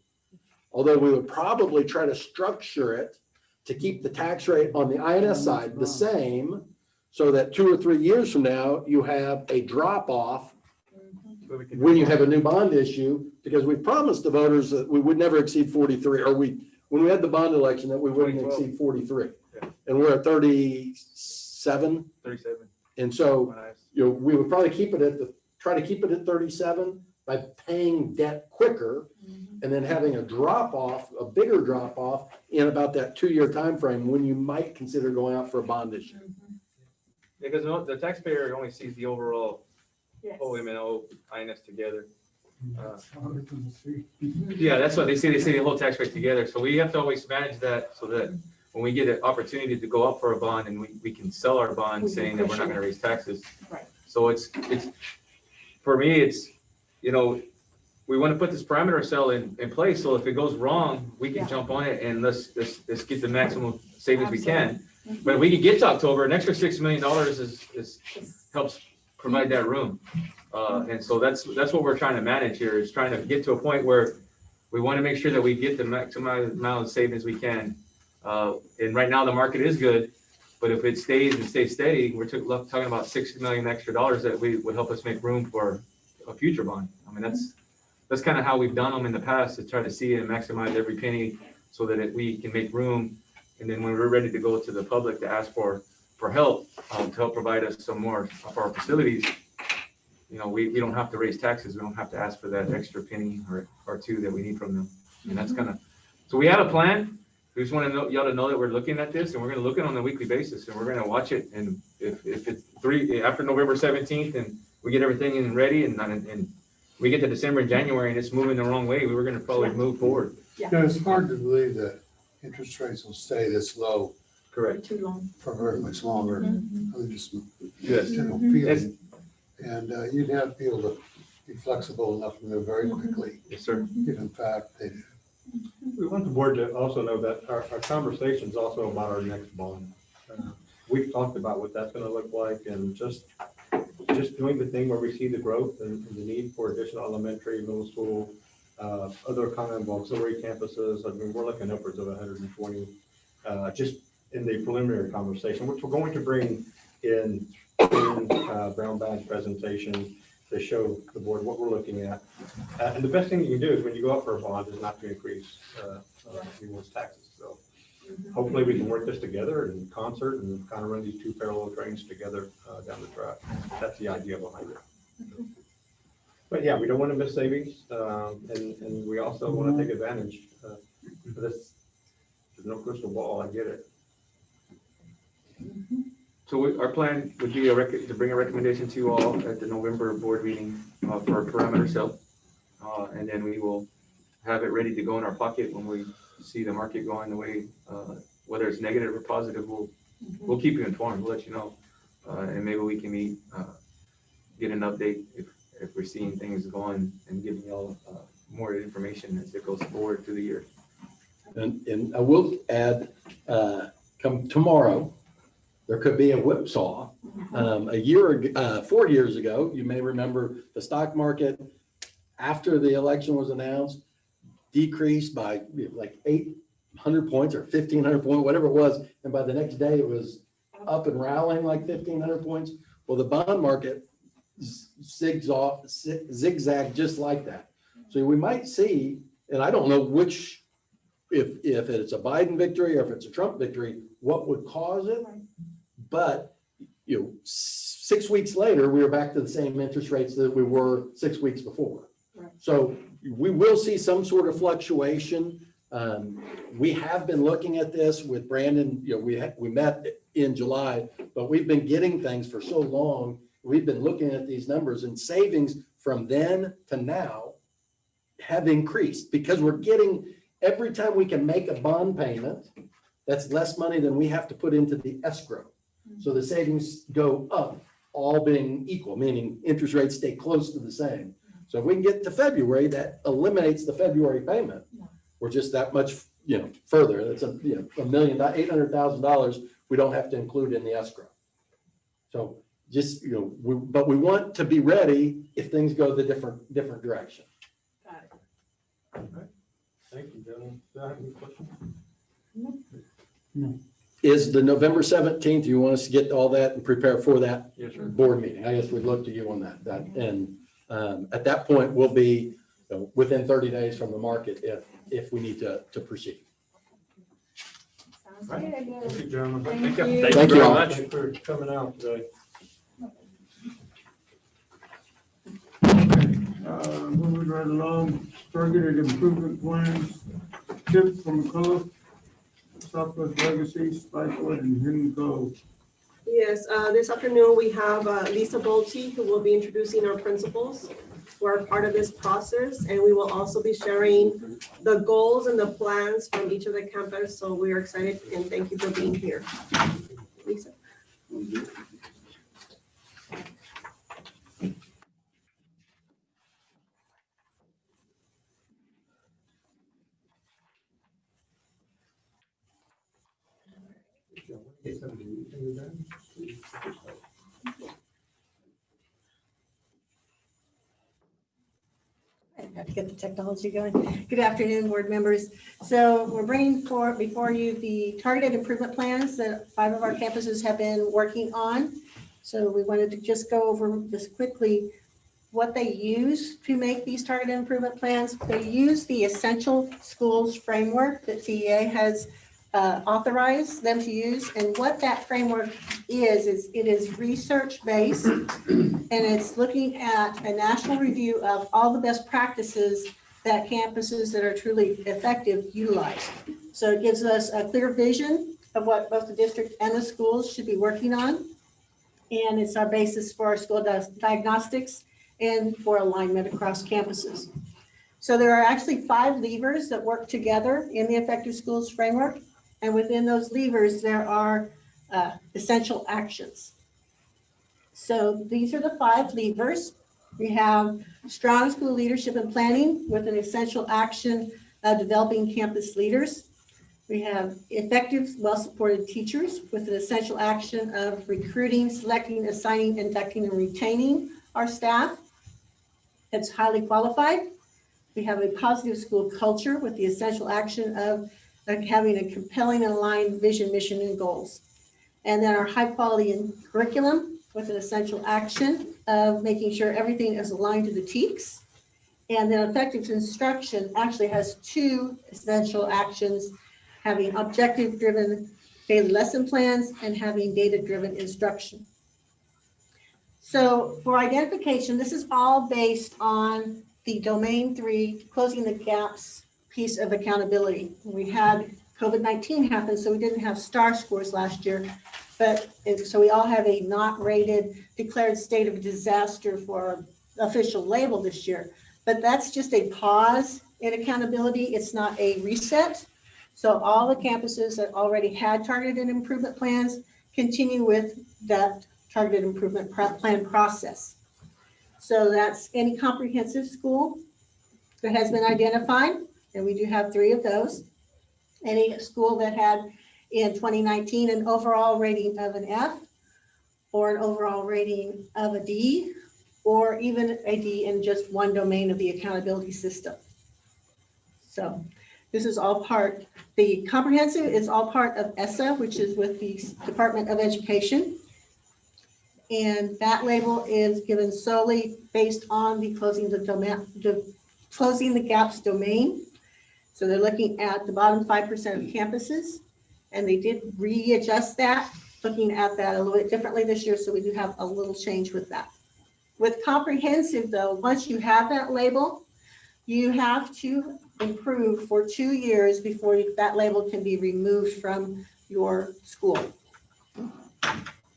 Although we would probably try to structure it to keep the tax rate on the INS side the same, so that 2 or 3 years from now, you have a drop off when you have a new bond issue, because we promised the voters that we would never exceed 43, or when we had the bond election, that we wouldn't exceed 43. Yeah. And we're at 37. 37. And so, we would probably try to keep it at 37 by paying debt quicker, and then having a bigger drop off in about that 2-year time frame when you might consider going out for a bond issue. Because the taxpayer only sees the overall OM&O INS together. Yeah, that's what they see. They see the whole tax rate together. So we have to always manage that so that when we get an opportunity to go up for a bond and we can sell our bond saying that we're not going to raise taxes. Right. So it's for me, it's, we want to put this parameter cell in place. So if it goes wrong, we can jump on it and let's get the maximum savings we can. But if we can get to October, an extra $6 million helps provide that room. And so that's what we're trying to manage here, is trying to get to a point where we want to make sure that we get the maximum amount of savings we can. And right now the market is good, but if it stays steady, we're talking about $6 million extra that would help us make room for a future bond. I mean, that's kind of how we've done them in the past, to try to see and maximize every penny so that we can make room. And then when we're ready to go to the public to ask for help, to help provide us some more of our facilities, we don't have to raise taxes. We don't have to ask for that extra penny or two that we need from them. And that's so we have a plan. We just want y'all to know that we're looking at this, and we're going to look at it on a weekly basis, and we're going to watch it. And if it's after November 17th and we get everything in ready and we get to December and January and it's moving the wrong way, we were going to probably move forward. Yeah, it's hard to believe that interest rates will stay this low. Correct. Too long. For very much longer. Just Yes. general feeling. And you'd have to be able to be flexible enough to move very quickly. Yes, sir. If in fact they do. We want the board to also know that our conversation is also about our next bond. We've talked about what that's going to look like, and just doing the thing where we see the growth and the need for additional elementary, middle school, other kind of auxiliary campuses. I mean, we're looking upwards of 120 just in the preliminary conversation, which we're going to bring in brown bag presentation to show the board what we're looking at. And the best thing you can do is when you go up for a bond is not to increase anyone's taxes. So hopefully we can work this together in concert and kind of run these two parallel trains together down the track. That's the idea behind it. But yeah, we don't want to miss savings, and we also want to take advantage of this. There's no crystal ball, I get it. So our plan would be to bring a recommendation to you all at the November board meeting for a parameter cell. And then we will have it ready to go in our pocket when we see the market going the way, whether it's negative or positive, we'll keep you informed, we'll let you know. And maybe we can get an update if we're seeing things going and giving y'all more information as it goes forward through the year. And I will add, come tomorrow, there could be a whipsaw. 4 years ago, you may remember the stock market, after the election was announced, decreased by like 800 points or 1,500 points, whatever it was. And by the next day, it was up and rallying like 1,500 points. Well, the bond market zigzag just like that. So we might see, and I don't know which, if it's a Biden victory or if it's a Trump victory, what would cause it. But 6 weeks later, we were back to the same interest rates that we were 6 weeks before. Right. So we will see some sort of fluctuation. We have been looking at this with Brandon. We met in July, but we've been getting things for so long. We've been looking at these numbers, and savings from then to now have increased because we're getting, every time we can make a bond payment, that's less money than we have to put into the escrow. So the savings go up, all being equal, meaning interest rates stay close to the same. So if we can get to February, that eliminates the February payment. We're just that much, further. That's $800,000 we don't have to include in the escrow. So just, but we want to be ready if things go the different direction. Got it. Thank you, gentlemen. Do I have any questions? No. Is the November 17th, you want us to get all that and prepare for that board meeting? I guess we'd look to you on that. And at that point, we'll be within 30 days from the market if we need to proceed. Sounds good. Thank you, gentlemen. Thank you. Thank you very much for coming out today. Moving right along, targeted improvement plans, tip from McCullough, Southwest Legacy, Spicewood, and Hidden Cove. Yes, this afternoon we have Lisa Bolte, who will be introducing our principals who are part of this process, and we will also be sharing the goals and the plans from each of the campus. So we are excited and thank you for being here. Lisa. I have to get the technology going. Good afternoon, board members. So we're bringing before you the targeted improvement plans that 5 of our campuses have been working on. So we wanted to just go over just quickly what they use to make these targeted improvement plans. They use the Essential Schools framework that CEA has authorized them to use. And what that framework is it is research-based, and it's looking at a national review of all the best practices that campuses that are truly effective utilize. So it gives us a clear vision of what both the district and the schools should be working on. And it's our basis for our school diagnostics and for alignment across campuses. So there are actually 5 levers that work together in the Effective Schools framework. And within those levers, there are essential actions. So these are the 5 levers. We have strong school leadership and planning with an essential action of developing campus leaders. We have effective, well-supported teachers with an essential action of recruiting, selecting, assigning, inducting, and retaining our staff that's highly qualified. We have a positive school culture with the essential action of having a compelling and aligned vision, mission, and goals. And then our high quality in curriculum with an essential action of making sure everything is aligned to the TEKS. And then effective instruction actually has 2 essential actions, having objective-driven daily lesson plans and having data-driven instruction. So for identification, this is all based on the domain 3, closing the gaps piece of accountability. We had COVID-19 happen, so we didn't have STAR scores last year, so we all have a not rated declared state of disaster for official label this year. But that's just a pause in accountability. It's not a reset. So all the campuses that already had targeted improvement plans continue with that targeted improvement plan process. So that's any comprehensive school that has been identified, and we do have 3 of those. Any school that had in 2019 an overall rating of an F or an overall rating of a D, or even a D in just one domain of the accountability system. So this is all part, the comprehensive is all part of ESSA, which is with the Department of Education. And that label is given solely based on the closing the gaps domain. So they're looking at the bottom 5% of campuses, and they did readjust that, looking at that a little bit differently this year. So we do have a little change with that. With comprehensive though, once you have that label, you have to improve for 2 years before that label can be removed from your school.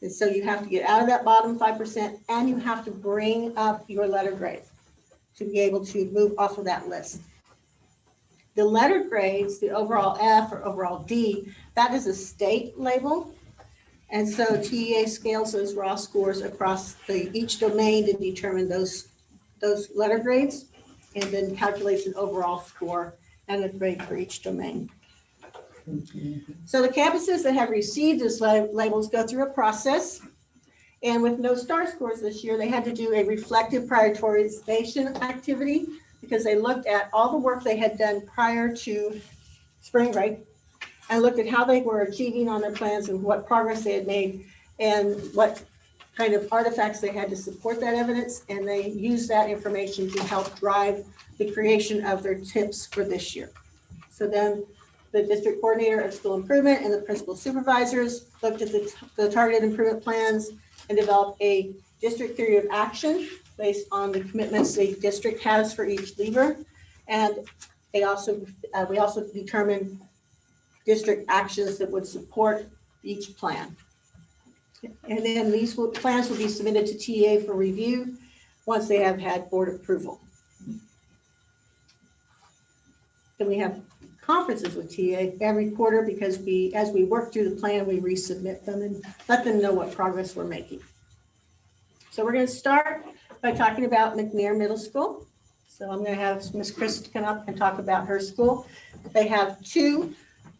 And so you have to get out of that bottom 5%, and you have to bring up your letter grade to be able to move off of that list. The letter grades, the overall F or overall D, that is a state label. And so TEA scales those raw scores across each domain to determine those letter grades, and then calculates an overall score and a grade for each domain. So the campuses that have received these labels go through a process. And with no STAR scores this year, they had to do a reflective prioritization activity, because they looked at all the work they had done prior to spring break and looked at how they were achieving on their plans and what progress they had made and what kind of artifacts they had to support that evidence. And they used that information to help drive the creation of their tips for this year. So then the district coordinator of school improvement and the principal supervisors looked at the targeted improvement plans and developed a district theory of action based on the commitments the district has for each lever. And we also determined district actions that would support each plan. And then these plans will be submitted to TA for review once they have had board approval. Then we have conferences with TA every quarter, because as we work through the plan, we resubmit them and let them know what progress we're making. So we're going to start by talking about McNair Middle School. So I'm going to have Ms. Chris come up and talk about her school. They have 2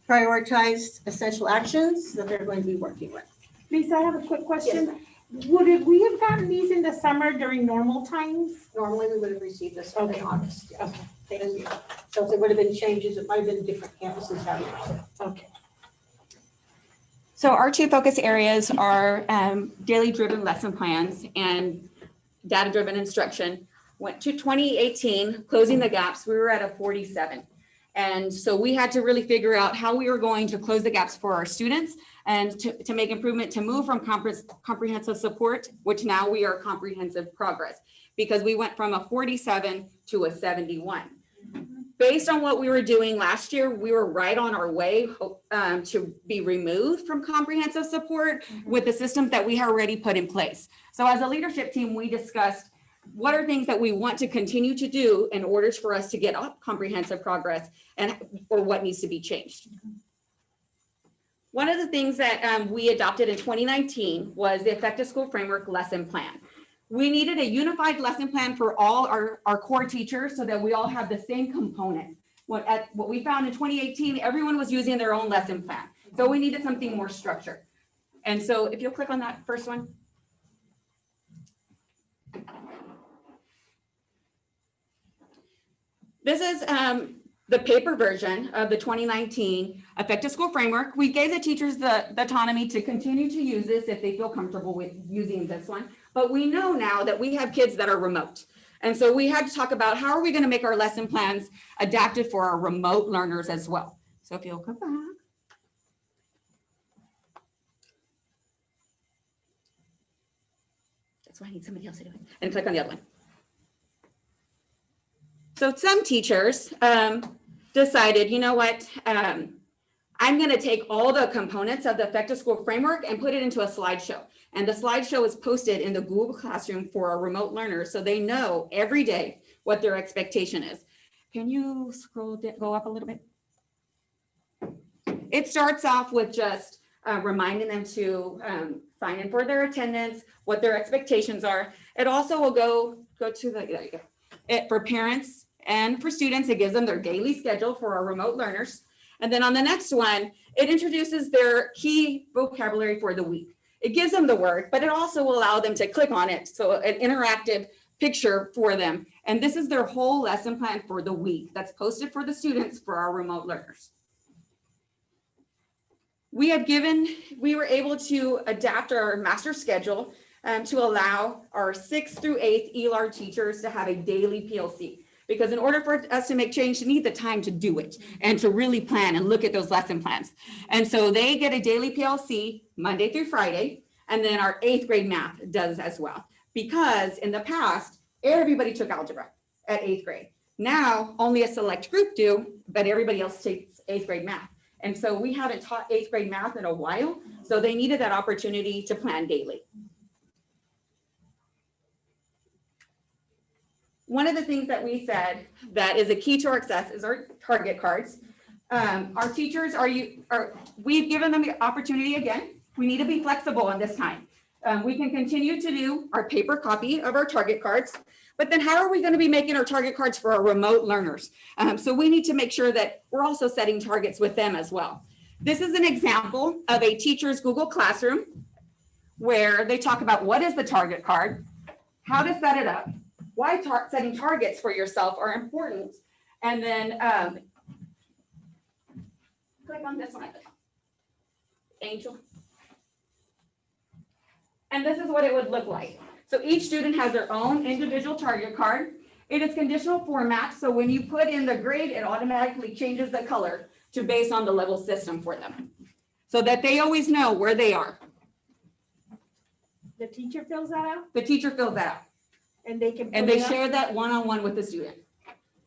prioritized essential actions that they're going to be working with. Lisa, I have a quick question. Yes. We have gotten these in the summer during normal times? Normally we would have received this in August. Yes. Okay. And so if there would have been changes, it might have been different campuses having it. Okay. So our 2 focus areas are daily driven lesson plans and data driven instruction. Went to 2018, closing the gaps, we were at a 47. And so we had to really figure out how we were going to close the gaps for our students and to make improvement, to move from comprehensive support, which now we are comprehensive progress, because we went from a 47 to a 71. Based on what we were doing last year, we were right on our way to be removed from comprehensive support with the systems that we had already put in place. So as a leadership team, we discussed what are things that we want to continue to do in order for us to get up comprehensive progress, or what needs to be changed. One of the things that we adopted in 2019 was the Effective School Framework lesson plan. We needed a unified lesson plan for all our core teachers so that we all have the same components. What we found in 2018, everyone was using their own lesson plan. So we needed something more structured. And so if you'll click on that first one. This is the paper version of the 2019 Effective School Framework. We gave the teachers the autonomy to continue to use this if they feel comfortable with using this one. But we know now that we have kids that are remote. And so we had to talk about how are we going to make our lesson plans adapted for our remote learners as well. So if you'll come back. That's why I need somebody else to do it. And click on the other one. So some teachers decided, you know what, I'm going to take all the components of the Effective School Framework and put it into a slideshow. And the slideshow is posted in the Google Classroom for our remote learners, so they know every day what their expectation is. Can you go up a little bit? It starts off with just reminding them to sign in for their attendance, what their expectations are. It also will go to the, there you go. For parents and for students, it gives them their daily schedule for our remote learners. And then on the next one, it introduces their key vocabulary for the week. It gives them the word, but it also will allow them to click on it. So an interactive picture for them. And this is their whole lesson plan for the week that's posted for the students for our remote learners. We were able to adapt our master schedule to allow our 6th through 8th ELAR teachers to have a daily PLC. Because in order for us to make change, you need the time to do it and to really plan and look at those lesson plans. And so they get a daily PLC Monday through Friday, and then our 8th grade math does as well. Because in the past, everybody took algebra at 8th grade. Now, only a select group do, but everybody else takes 8th grade math. And so we haven't taught 8th grade math in a while, so they needed that opportunity to plan daily. One of the things that we said that is a key to our success is our target cards. Our teachers we've given them the opportunity again. We need to be flexible in this time. We can continue to do our paper copy of our target cards, but then how are we going to be making our target cards for our remote learners? So we need to make sure that we're also setting targets with them as well. This is an example of a teacher's Google Classroom where they talk about what is the target card, how to set it up, why setting targets for yourself are important, and then click on this one at the top. Angel. And this is what it would look like. So each student has their own individual target card. It is conditional format, so when you put in the grade, it automatically changes the color to based on the level system for them, so that they always know where they are. The teacher fills that out? The teacher fills that out. And they can. And they share that one-on-one with the student.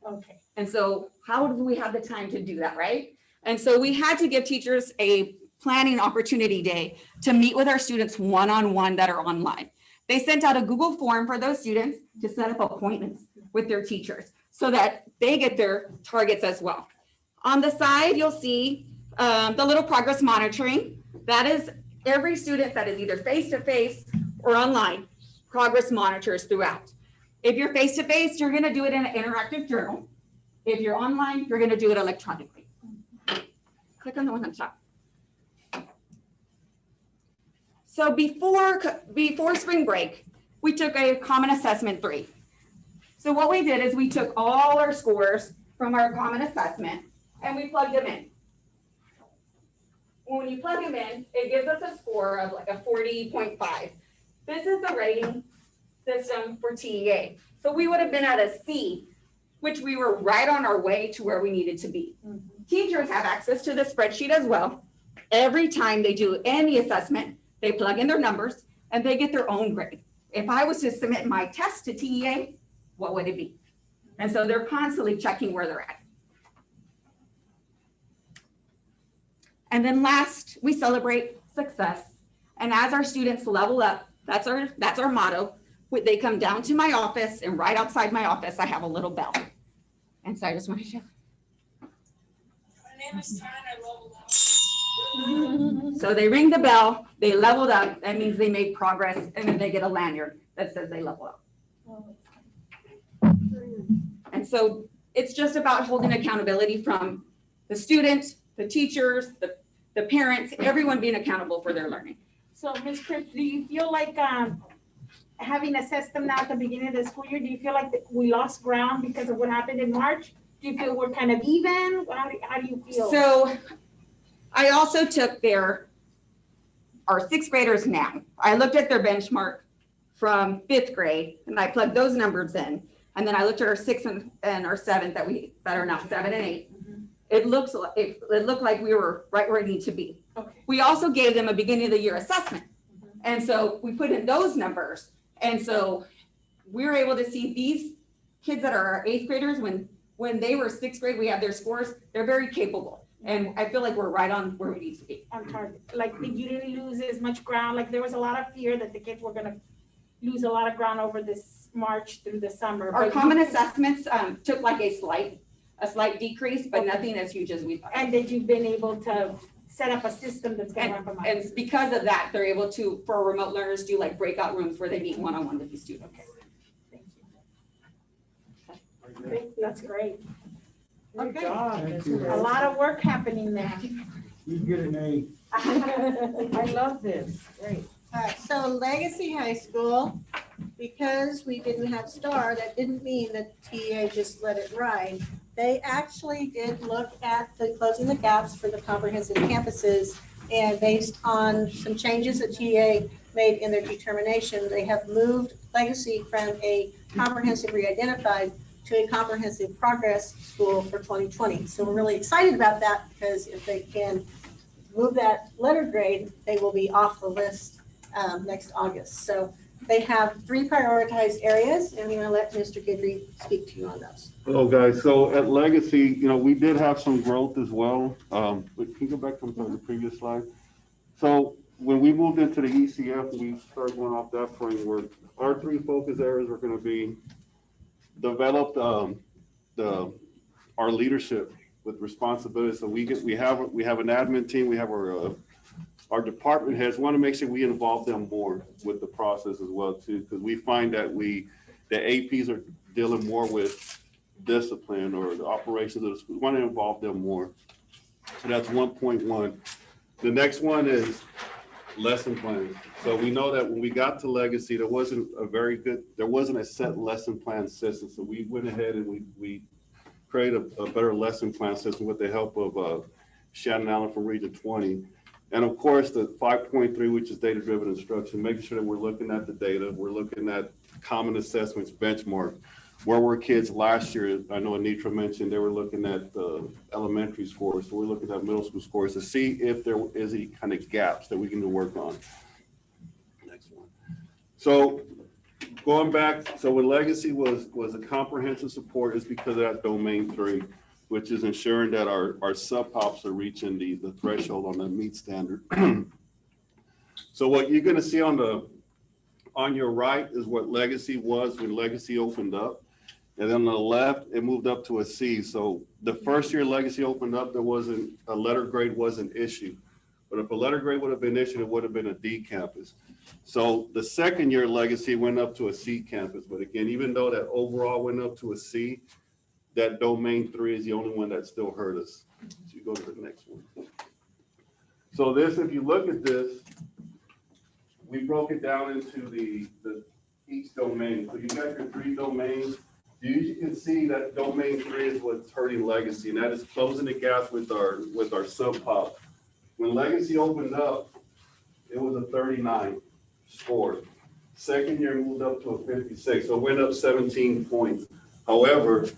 Okay. And so how do we have the time to do that, right? And so we had to give teachers a planning opportunity day to meet with our students one-on-one that are online. They sent out a Google form for those students to set up appointments with their teachers so that they get their targets as well. On the side, you'll see the little progress monitoring. That is every student that is either face-to-face or online progress monitors throughout. If you're face-to-face, you're gonna do it in an interactive journal. If you're online, you're gonna do it electronically. Click on the one on top. So before spring break, we took a common assessment 3. So what we did is we took all our scores from our common assessment and we plugged them in. When you plug them in, it gives us a score of like a 40.5. This is the rating system for TEA. So we would have been at a C, which we were right on our way to where we needed to be. Teachers have access to the spreadsheet as well. Every time they do any assessment, they plug in their numbers and they get their own grade. If I was to submit my test to TEA, what would it be? And so they're constantly checking where they're at. And then last, we celebrate success. And as our students level up, that's our motto. They come down to my office, and right outside my office, I have a little bell. And so I just want to show. My name is Tyne, I leveled up. So they ring the bell, they leveled up, that means they made progress, and then they get a lanyard that says they level up. And so it's just about holding accountability from the student, the teachers, the parents, everyone being accountable for their learning. So Ms. Cripps, do you feel like having assessed them now at the beginning of the school year, do you feel like we lost ground because of what happened in March? Do you feel we're kind of even? How do you feel? So I also took our 6th graders now. I looked at their benchmark from 5th grade and I plugged those numbers in. And then I looked at our 6th and our 7th that are now 7 and 8. It looked like we were right where we need to be. Okay. We also gave them a beginning of the year assessment. And so we put in those numbers. And so we were able to see these kids that are our 8th graders, when they were 6th grade, we have their scores, they're very capable. And I feel like we're right on where we need to be. On target. Like you didn't lose as much ground. Like there was a lot of fear that the kids were gonna lose a lot of ground over this March through the summer. Our common assessments took like a slight decrease, but nothing as huge as we thought. And that you've been able to set up a system that's gonna run from. And because of that, they're able to, for remote learners, do like breakout rooms where they meet one-on-one with the students. Thank you. That's great. Good Okay. job. Thank you. A lot of work happening there. You get an A. I love this. Great. All right, so Legacy High School, because we didn't have STAR, that didn't mean that TA just let it ride. They actually did look at the closing the gaps for the comprehensive campuses, and based on some changes that TA made in their determination, they have moved Legacy from a comprehensive re-identified to a comprehensive progress school for 2020. So we're really excited about that, because if they can move that letter grade, they will be off the list next August. So they have 3 prioritized areas, and I'm going to let Mr. Guidry speak to you on those. Hello, guys. So at Legacy, we did have some growth as well. But can you go back to the previous slide? So when we moved into the ECF, we started going off that framework. Our 3 focus areas are going to be developed our leadership with responsibility. So we have an admin team. We have our department heads. Want to make sure we involve them more with the process as well too, because we find that the APs are dealing more with discipline or the operations of the school. We want to involve them more. So that's 1.1. The next one is lesson plans. So we know that when we got to Legacy, there wasn't a set lesson plan system. So we went ahead and we created a better lesson plan system with the help of Shannon Allen from Region 20. And of course, the 5.3, which is data-driven instruction, making sure that we're looking at the data, we're looking at common assessments, benchmark. Where were kids last year? I know Anitra mentioned they were looking at the elementary scores, so we're looking at middle school scores to see if there is any kind of gaps that we can work on. Next one. So going back, so when Legacy was a comprehensive support is because of that domain 3, which is ensuring that our sub-pops are reaching the threshold on the meet standard. So what you're gonna see on your right is what Legacy was when Legacy opened up. And then on the left, it moved up to a C. So the first year Legacy opened up, there wasn't, a letter grade wasn't issued. But if a letter grade would have been issued, it would have been a D campus. So the second year Legacy went up to a C campus. But again, even though that overall went up to a C, that domain 3 is the only one that still hurt us. So you go to the next one. So this, if you look at this, we broke it down into each domain. So you got your 3 domains. You can see that domain 3 is what's hurting Legacy, and that is closing the gaps with our sub-pop. When Legacy opened up, it was a 39 score. Second year moved up to a 56, so it went up 17 points. However,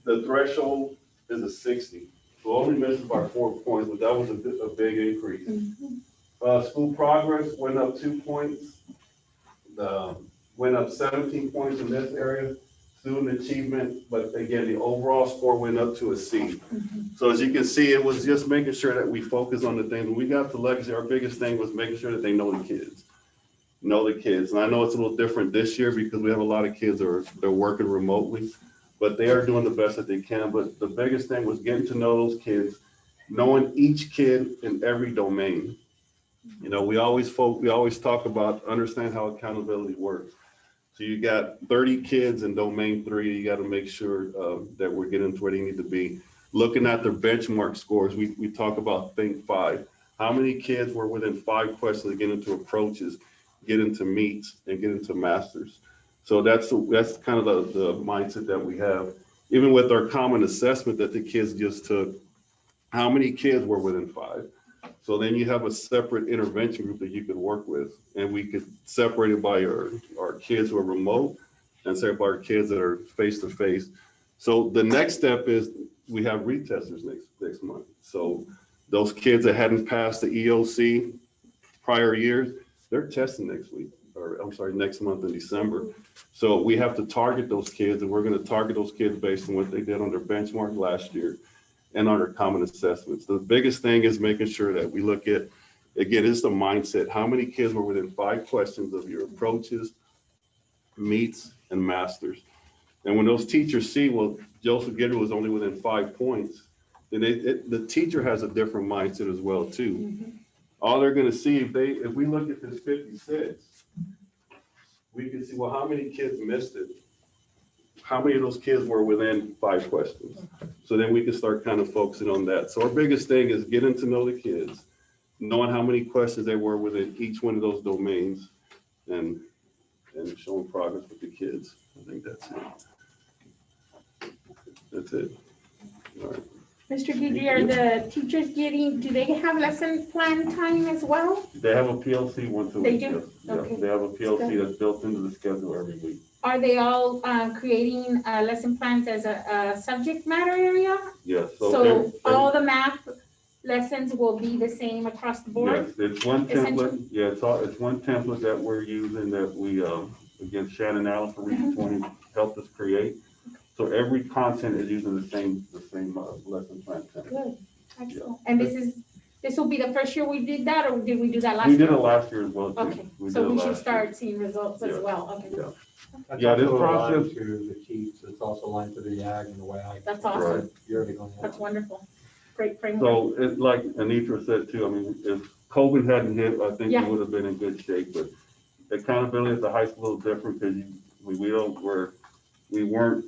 the threshold is a 60, so only misses by 4 points, but that was a big increase. School progress went up 2 points. Went up 17 points in this area. Student achievement, but again, the overall score went up to a C. So as you can see, it was just making sure that we focus on the things. When we got to Legacy, our biggest thing was making sure that they know the kids. And I know it's a little different this year because we have a lot of kids they're working remotely, but they are doing the best that they can. But the biggest thing was getting to know those kids, knowing each kid in every domain. We always talk about understand how accountability works. So you got 30 kids in domain 3, you got to make sure that we're getting to where they need to be. Looking at their benchmark scores, we talk about Think 5. How many kids were within 5 questions to get into approaches, get into meets, and get into masters? So that's kind of the mindset that we have. Even with our common assessment that the kids just took, how many kids were within 5? So then you have a separate intervention group that you could work with, and we could separate it by our kids who are remote and separate by our kids that are face-to-face. So the next step is we have retesters next month. So those kids that hadn't passed the EOC prior years, they're testing next month in December. So we have to target those kids, and we're going to target those kids based on what they did on their benchmark last year and on their common assessments. The biggest thing is making sure that we look at, again, it's the mindset. How many kids were within 5 questions of your approaches, meets, and masters? And when those teachers see, well, Joseph Gitter was only within 5 points, then the teacher has a different mindset as well, too. All they're gonna see, if we look at this 56, we can see, well, how many kids missed it? how many of those kids were within 5 questions? So then we can start kind of focusing on that. So our biggest thing is getting to know the kids, knowing how many questions they were within each one of those domains, and showing progress with the kids. I think that's it. That's it. All right. Mr. Gigi, are the teachers do they have lesson plan time as well? They have a PLC once a They week. do? Yes. Okay. Yeah, they have a PLC Good. that's built into the schedule every week. Are they all creating lesson plans as a subject matter area? Yes. So all the math lessons will be the same across the board? Yes, it's one template. Yeah, it's one template that we're using that we, again, Shannon Allen for Region 20 helped us create. So every content is using the same lesson plan template. Good, excellent. And this will be the first year we did that, or did we do that last year? We did it last year as well, too. Okay, so we should start seeing results as Yeah. well, okay. Yeah. That's Yeah, this also aligned process. to the chiefs, it's also aligned to the ag and the way I. That's awesome. You're already going. That's wonderful. Great framework. So it's like Anitra said too, I mean, if COVID hadn't hit, I think Yeah. we would have been in good shape, but accountability at the high school is different because we weren't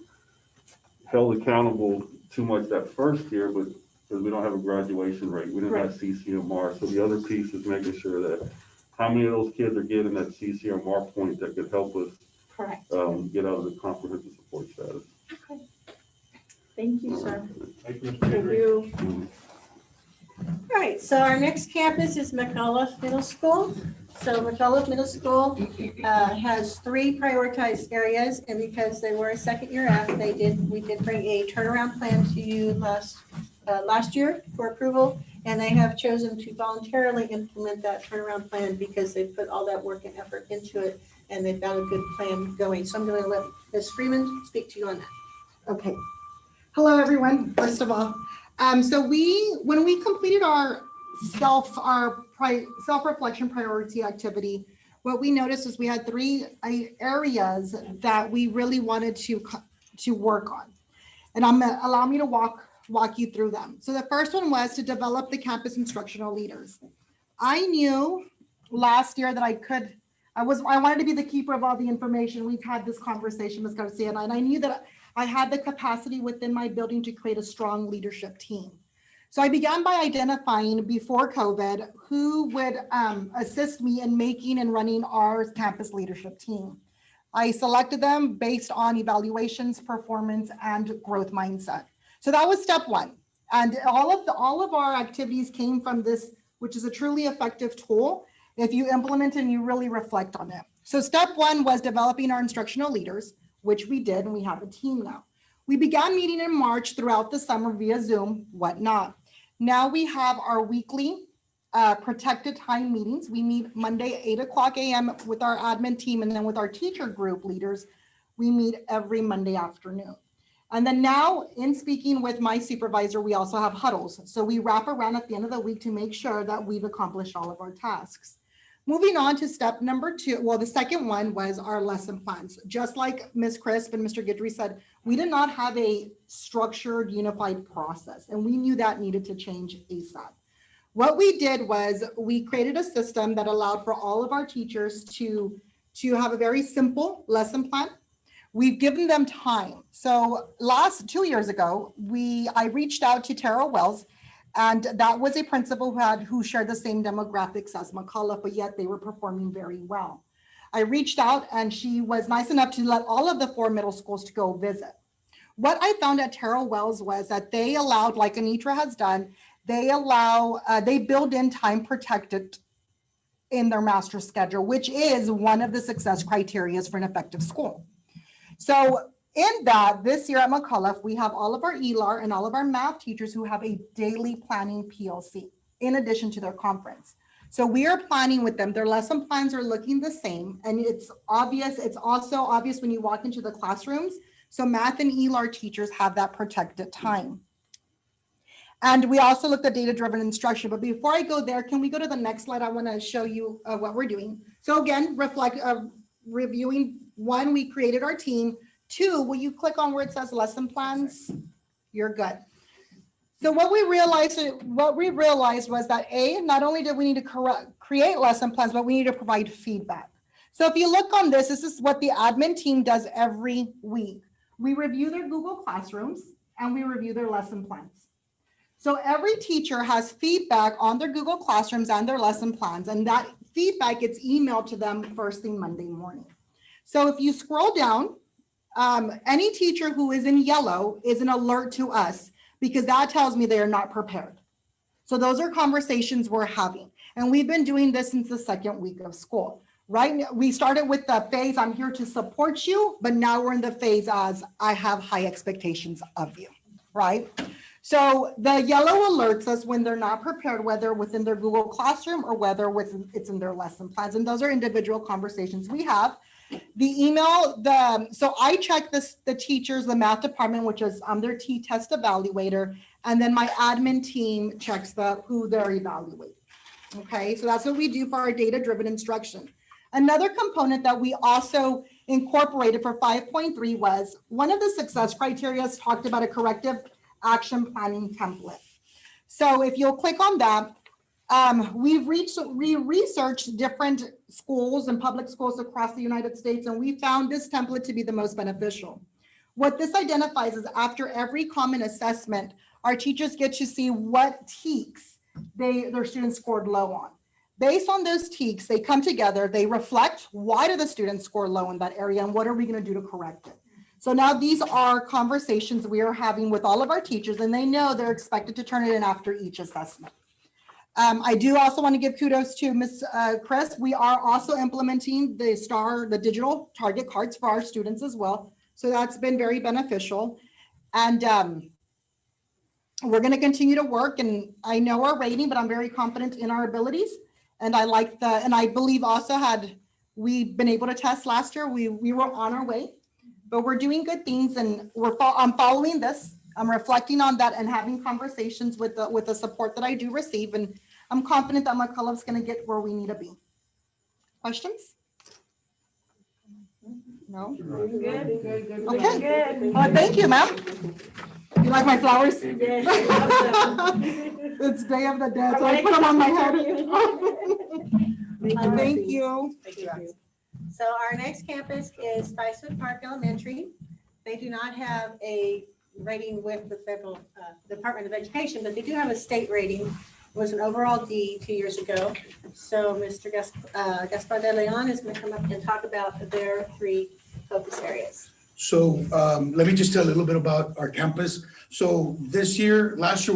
held accountable too much that first year, but because we don't have a graduation rate, we didn't have CCMR. So the other piece is making sure that how many of those kids are getting that CCMR point that could help us Correct. get out of the comprehensive support status. Okay. Thank you, sir. Thank you. Thank you. All right, so our next campus is McAuliffe Middle School. So McAuliffe Middle School has 3 prioritized areas, and because they were a second-year F, we did bring a turnaround plan to you last year for approval, and they have chosen to voluntarily implement that turnaround plan because they put all that work and effort into it, and they've got a good plan going. So I'm going to let Ms. Freeman speak to you on that. Okay. Hello, everyone, first of all. So when we completed our self-reflection priority activity, what we noticed is we had 3 areas that we really wanted to work on. And allow me to walk you through them. So the first one was to develop the campus instructional leaders. I knew last year that I wanted to be the keeper of all the information. We've had this conversation, Ms. Garcia, and I knew that I had the capacity within my building to create a strong leadership team. So I began by identifying before COVID who would assist me in making and running our campus leadership team. I selected them based on evaluations, performance, and growth mindset. So that was step 1. And all of our activities came from this, which is a truly effective tool if you implement and you really reflect on it. So step 1 was developing our instructional leaders, which we did, and we have a team now. We began meeting in March throughout the summer via Zoom, whatnot. Now we have our weekly protected time meetings. We meet Monday, 8:00 a.m. with our admin team, and then with our teacher group leaders, we meet every Monday afternoon. And then now, in speaking with my supervisor, we also have huddles. So we wrap around at the end of the week to make sure that we've accomplished all of our tasks. Moving on to step number 2, well, the second one was our lesson plans. Just like Ms. Crisp and Mr. Guidry said, we did not have a structured, unified process, and we knew that needed to change ASAP. What we did was we created a system that allowed for all of our teachers to have a very simple lesson plan. We've given them time. So 2 years ago, I reached out to Tara Wells, and that was a principal who shared the same demographics as McAuliffe, but yet they were performing very well. I reached out and she was nice enough to let all of the 4 middle schools to go visit. What I found at Tara Wells was that they allowed, like Anitra has done, they build in time protected in their master schedule, which is one of the success criteria for an effective school. So in that, this year at McAuliffe, we have all of our ELAR and all of our math teachers who have a daily planning PLC in addition to their conference. So we are planning with them. Their lesson plans are looking the same. And it's obvious. It's also obvious when you walk into the classrooms. So math and ELAR teachers have that protected time. And we also looked at data-driven instruction. But before I go there, can we go to the next slide? I want to show you what we're doing. So again, reviewing. 1, we created our team. 2, will you click on where it says lesson plans? You're good. So what we realized was that not only did we need to create lesson plans, but we need to provide feedback. So if you look on this is what the admin team does every week. we review their Google Classrooms, and we review their lesson plans. So every teacher has feedback on their Google Classrooms and their lesson plans, and that feedback gets emailed to them first thing Monday morning. So if you scroll down, any teacher who is in yellow is an alert to us because that tells me they are not prepared. So those are conversations we're having. And we've been doing this since the second week of school. Right now, we started with the phase, I'm here to support you, but now we're in the phase as I have high expectations of you, right? So the yellow alerts us when they're not prepared, whether within their Google Classroom or whether it's in their lesson plans. And those are individual conversations we have. The email, so I check the teachers, the math department, which is I'm their T-test evaluator, and then my admin team checks who they're evaluating. Okay, so that's what we do for our data-driven instruction. Another component that we also incorporated for 5.3 was one of the success criteria talked about a corrective action planning template. So if you'll click on that, we researched different schools and public schools across the United States, and we found this template to be the most beneficial. What this identifies is after every common assessment, our teachers get to see what TEKs their students scored low on. Based on those TEKs, they come together, they reflect, why do the students score low in that area, and what are we going to do to correct it? So now these are conversations we are having with all of our teachers, and they know they're expected to turn it in after each assessment. I do also want to give kudos to Ms. Chris. We are also implementing the digital target cards for our students as well. So that's been very beneficial. And we're going to continue to work, and I know our rating, but I'm very confident in our abilities. And I believe also had we been able to test last year, we were on our way, but we're doing good things, and I'm following this. I'm reflecting on that and having conversations with the support that I do receive, and I'm confident that McCullough's going to get where we need to be. Questions? No? Good. Okay. Well, thank you, ma'am. You like my flowers? Yes. It's Day of the Dead, so I put them on my head. Thank you. Thank you. So our next campus is Spicewood Park Elementary. They do not have a rating with the federal Department of Education, but they do have a state rating. It was an overall D 2 years ago. So Mr. Gaspar de Leon is going to come up and talk about their 3 focus areas. So let me just tell a little bit about our campus. So last year was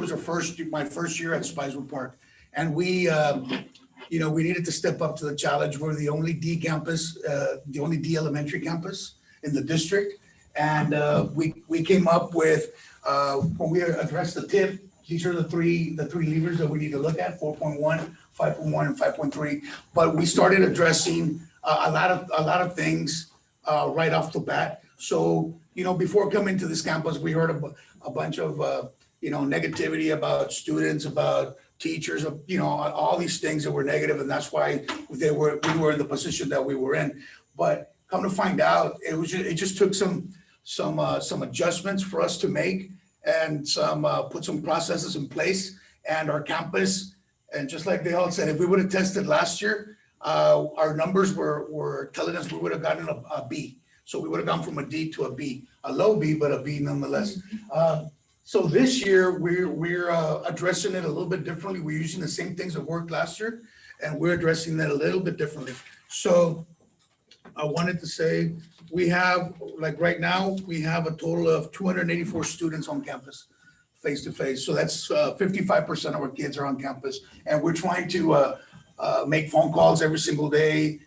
my first year at Spicewood Park, and we needed to step up to the challenge. We're the only D campus, the only D elementary campus in the district, and we came up with when we addressed the TIP. These are the three levers that we need to look at: 4.1, 5.1, and 5.3. But we started addressing a lot of things right off the bat. So, before coming to this campus, we heard a bunch of, negativity about students, about teachers, all these things that were negative, and that's why we were in the position that we were in. But come to find out, it just took some adjustments for us to make, and put some processes in place. And our campus, and just like they all said, if we would have tested last year, our numbers were telling us we would have gotten a B. So we would have gone from a D to a B, a low B, but a B nonetheless. So this year we're addressing it a little bit differently. We're using the same things that worked last year, and we're addressing that a little bit differently. So I wanted to say we have, like right now, we have a total of 284 students on campus, face to face. So that's 55% of our kids are on campus, and we're trying to make phone calls every single day,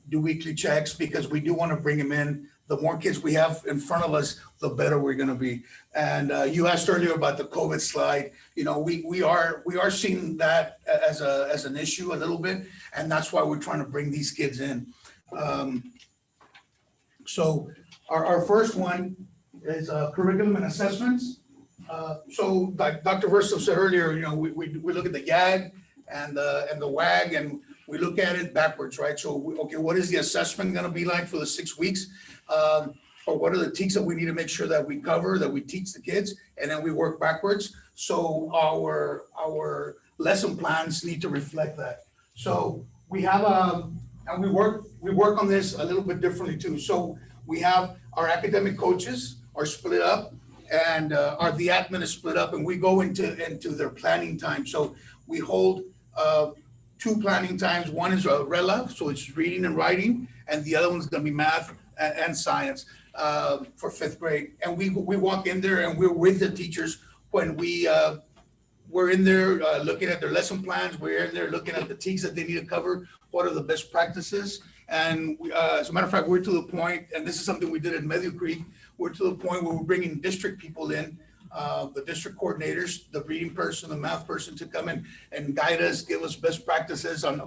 do weekly checks, because we do want to bring them in. The more kids we have in front of us, the better we're going to be. And you asked earlier about the COVID slide. We are seeing that as an issue a little bit, and that's why we're trying to bring these kids in. So our first one is curriculum and assessments. So like Dr. Verso said earlier, we look at the YAG and the WAG, and we look at it backwards, right? So, what is the assessment going to be like for the 6 weeks? Or what are the TEKs that we need to make sure that we cover, that we teach the kids, and then we work backwards. So our lesson plans need to reflect that. So we have and we work on this a little bit differently too. So we have our academic coaches are split up, and the admin is split up, and we go into their planning time. So we hold two planning times. One is RELA, so it's reading and writing, and the other one's gonna be math and science for 5th grade. And we walk in there and we're with the teachers when we're in there looking at their lesson plans. We're in there looking at the TEKs that they need to cover. What are the best practices? And as a matter of fact, we're to the point, and this is something we did at Meadow Creek, we're to the point where we're bringing district people in, the district coordinators, the reading person, the math person to come in and guide us, give us best practices on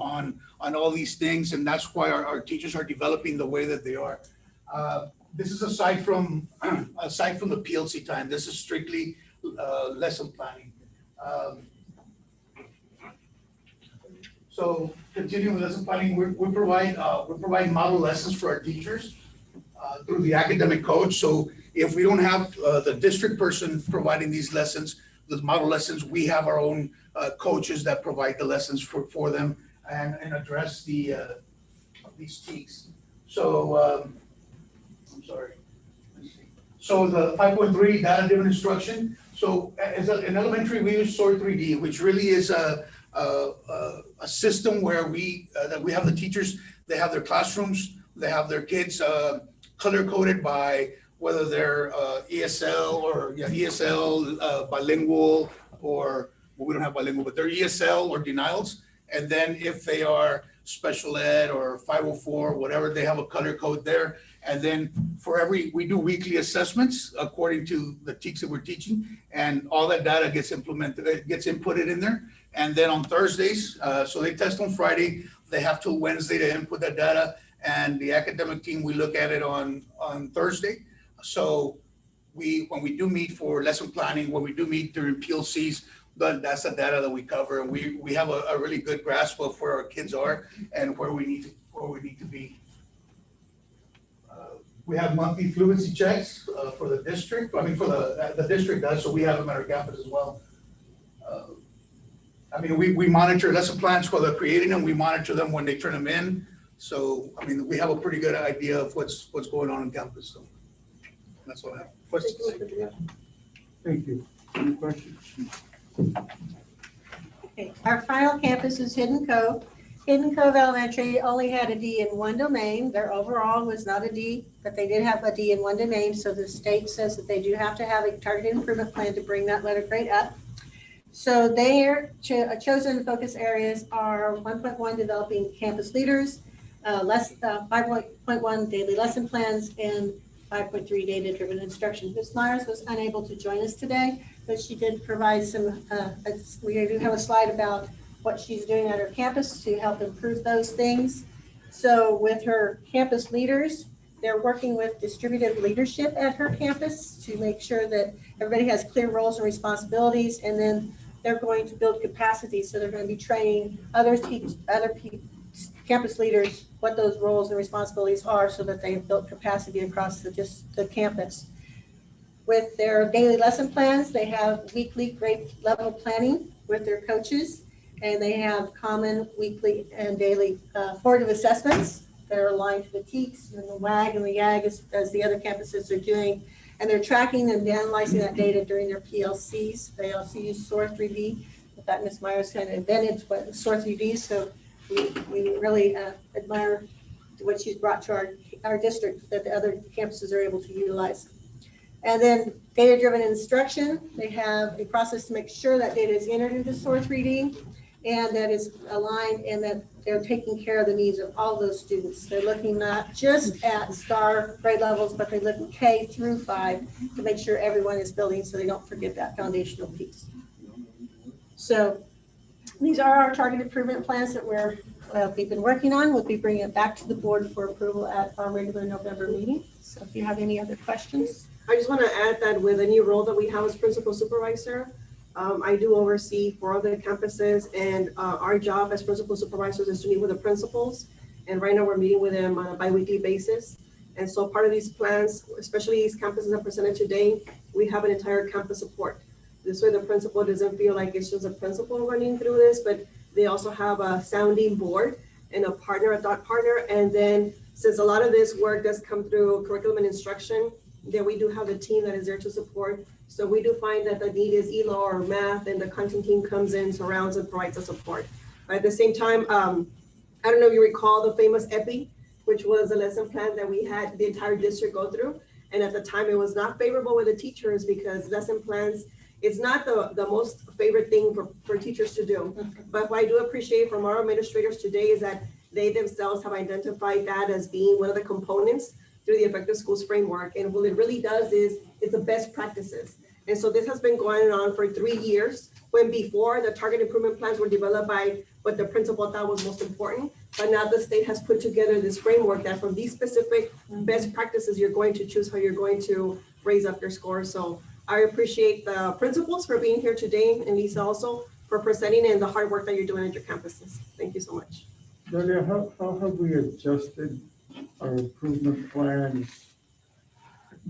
all these things. And that's why our teachers are developing the way that they are. This is aside from the PLC time. This is strictly lesson planning. So continuing with lesson planning, we provide model lessons for our teachers through the academic coach. So if we don't have the district person providing these lessons, the model lessons, we have our own coaches that provide the lessons for them and address these TEKs. So I'm sorry. Let's see. So the 5.3 data-driven instruction. So in elementary, we use SOAR 3D, which really is a system where we have the teachers, they have their classrooms, they have their kids color-coded by whether they're ESL or ESL, bilingual, or, well, we don't have bilingual, but they're ESL or denials. And then if they are special ed or 504, whatever, they have a color code there. And then we do weekly assessments according to the TEKs that we're teaching, and all that data gets inputted in there. And then on Thursdays, so they test on Friday, they have till Wednesday to input that data. And the academic team, we look at it on Thursday. So when we do meet for lesson planning, when we do meet during PLCs, that's the data that we cover. And we have a really good grasp of where our kids are and where we need to be. We have monthly fluency checks for the district. I mean, for the district does, so we have them at our campus as well. I mean, we monitor lesson plans while they're creating them. We monitor them when they turn them in. So, I mean, we have a pretty good idea of what's going on campus. So that's what I have. Questions? Thank you. Any questions? Okay, our final campus is Hidden Cove. Hidden Cove Elementary only had a D in one domain. Their overall was not a D, but they did have a D in one domain. So the state says that they do have to have a targeted improvement plan to bring that letter grade up. So their chosen focus areas are 1.1, developing campus leaders, 5.1, daily lesson plans, and 5.3, data-driven instruction. Ms. Myers was unable to join us today, but she did provide some, we do have a slide about what she's doing at her campus to help improve those things. So with her campus leaders, they're working with distributed leadership at her campus to make sure that everybody has clear roles and responsibilities, and then they're going to build capacity. So they're going to be training other campus leaders what those roles and responsibilities are so that they've built capacity across the campus. With their daily lesson plans, they have weekly grade level planning with their coaches, and they have common weekly and daily formative assessments that are aligned to the TEKs and the WAG and the YAG as the other campuses are doing. And they're tracking and analyzing that data during their PLCs. They also use SOAR 3D. In fact, Ms. Myers kind of invented SOAR 3D, so we really admire what she's brought to our district that the other campuses are able to utilize. And then data-driven instruction, they have a process to make sure that data is entered into SOAR 3D and that is aligned and that they're taking care of the needs of all those students. They're looking not just at STAR grade levels, but they look K through 5 to make sure everyone is building so they don't forget that foundational piece. So these are our target improvement plans that we've been working on. We'll be bringing it back to the board for approval at our regular November meeting. So if you have any other questions. I just want to add that with a new role that we have as principal supervisor, I do oversee 4 other campuses, and our job as principal supervisors is to meet with the principals. And right now we're meeting with them on a biweekly basis. And so part of these plans, especially these campuses that presented today, we have an entire campus support. This way the principal doesn't feel like it's just a principal running through this, but they also have a sounding board and a partner, a thought partner, and then since a lot of this work does come through curriculum and instruction, then we do have a team that is there to support. So we do find that the need is ELO or math, and the content team comes in, surrounds, and provides the support. But at the same time, I don't know if you recall the famous EPI, which was a lesson plan that we had the entire district go through. And at the time, it was not favorable with the teachers because lesson plans, it's not the most favorite thing for teachers to do. But what I do appreciate from our administrators today is that they themselves have identified that as being one of the components through the Effective Schools Framework. And what it really does is it's the best practices. And so this has been going on for 3 years, when before the target improvement plans were developed by what the principal thought was most important. But now the state has put together this framework that from these specific best practices, you're going to choose how you're going to raise up your scores. So I appreciate the principals for being here today, and Lisa also for presenting and the hard work that you're doing at your campuses. Thank you so much. Delia, how have we adjusted our improvement plans,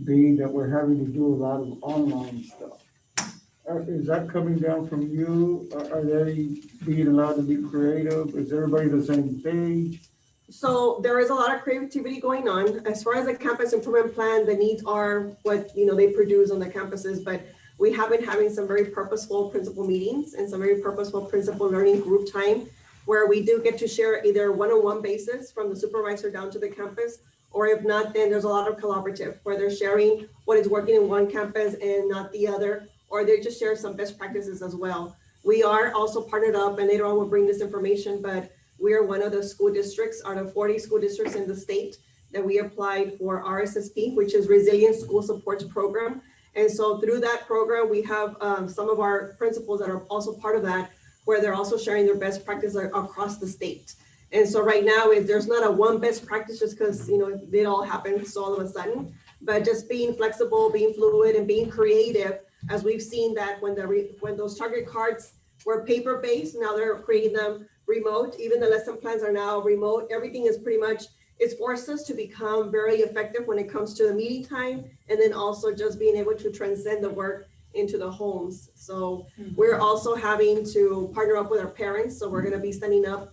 being that we're having to do a lot of online stuff? Is that coming down from you? Are they being allowed to be creative? Is everybody the same page? So there is a lot of creativity going on. As far as the campus improvement plan, the needs are what they produce on the campuses, but we have been having some very purposeful principal meetings and some very purposeful principal learning group time, where we do get to share either one-on-one basis from the supervisor down to the campus, or if not, then there's a lot of collaborative where they're sharing what is working in one campus and not the other, or they just share some best practices as well. We are also partnered up, and later on we'll bring this information, but we are one of the school districts out of 40 school districts in the state that we applied for RSSP, which is Resilient School Supports Program. And so through that program, we have some of our principals that are also part of that, where they're also sharing their best practice across the state. And so right now, if there's not a one best practice, just because it all happens all of a sudden, but just being flexible, being fluid, and being creative, as we've seen that when those target cards were paper-based, now they're creating them remote. Even the lesson plans are now remote. Everything is pretty much, it's forced us to become very effective when it comes to the meeting time, and then also just being able to transcend the work into the homes. So we're also having to partner up with our parents. So we're going to be standing up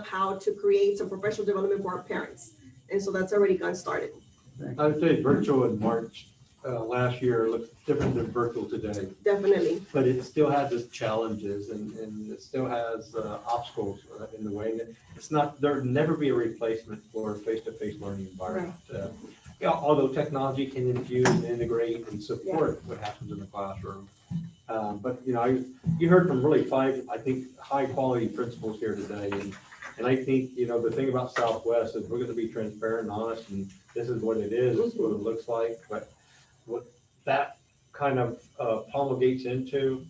how to create some professional development for our parents. And so that's already gotten started. I would say virtual in March last year looks different than virtual today. Definitely. But it still has its challenges and it still has obstacles in the way. It's not, there'll never be a replacement for face-to-face learning environment. Although technology can infuse and integrate and support what happens in the classroom. But you heard from really 5, I think, high-quality principals here today. And I think, the thing about Southwest is we're going to be transparent and honest, and this is what it is, this is what it looks like. But what that kind of promulgates into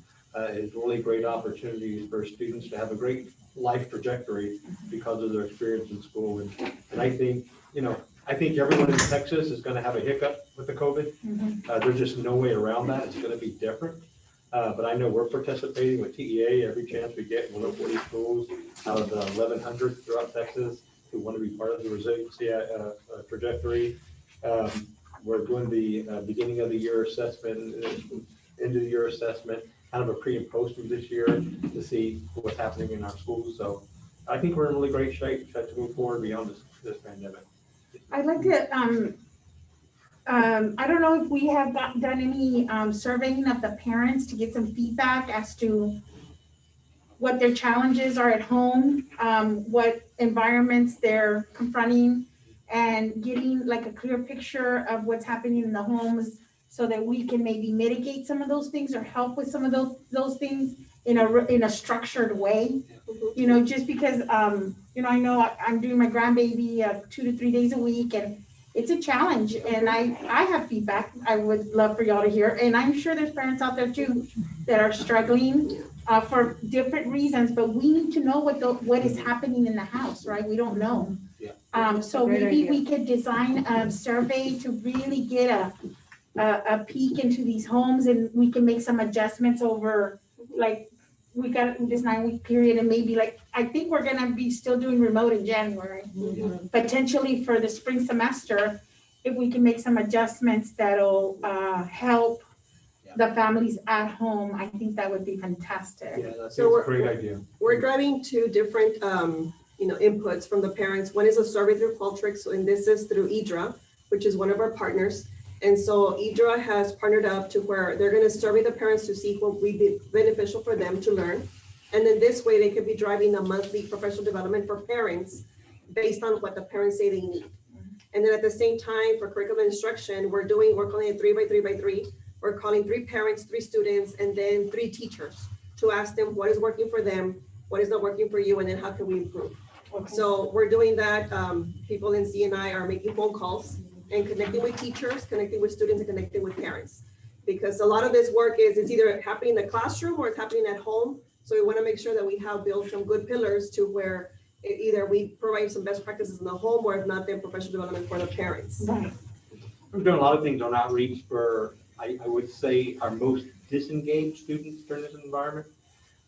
is really great opportunities for students to have a great life trajectory because of their experience in school. And I think, I think everyone in Texas is going to have a hiccup with the COVID. There's just no way around that. It's going to be different. But I know we're participating with TEA every chance we get. 140 schools out of the 1,100 throughout Texas who want to be part of the resiliency trajectory. We're doing the beginning of the year assessment, end of the year assessment, kind of a pre and post of this year to see what's happening in our schools. So I think we're in really great shape to move forward beyond this pandemic. I'd like to, I don't know if we have done any surveying of the parents to get some feedback as to what their challenges are at home, what environments they're confronting, and getting like a clear picture of what's happening in the homes so that we can maybe mitigate some of those things or help with some of those things in a structured way. Just because, I know I'm doing my grandbaby 2 to 3 days a week, and it's a challenge, and I have feedback I would love for y'all to hear. And I'm sure there's parents out there too that are struggling for different reasons, but we need to know what is happening in the house, right? We don't know. So maybe we could design a survey to really get a peek into these homes, and we can make some adjustments over, like, we got this 9-week period, and maybe I think we're gonna be still doing remote in January. Potentially for the spring semester, if we can make some adjustments that'll help the families at home, I think that would be fantastic. Yeah, that's a great idea. We're driving 2 different, inputs from the parents. One is a survey through Qualtrics, and this is through IDRA, which is one of our partners. And so IDRA has partnered up to where they're going to survey the parents to see what would be beneficial for them to learn. And then this way they could be driving a monthly professional development for parents based on what the parents say they need. And then at the same time, for curriculum instruction, we're calling it 3x3x3. We're calling 3 parents, 3 students, and then 3 teachers to ask them what is working for them, what is not working for you, and then how can we improve. Okay. So we're doing that. People in CNI are making phone calls and connecting with teachers, connecting with students, and connecting with parents. Because a lot of this work it's either happening in the classroom or it's happening at home. So we want to make sure that we have built some good pillars to where either we provide some best practices in the home, or if not, then professional development for the parents. Right. We're doing a lot of things on outreach for, I would say, our most disengaged students during this environment.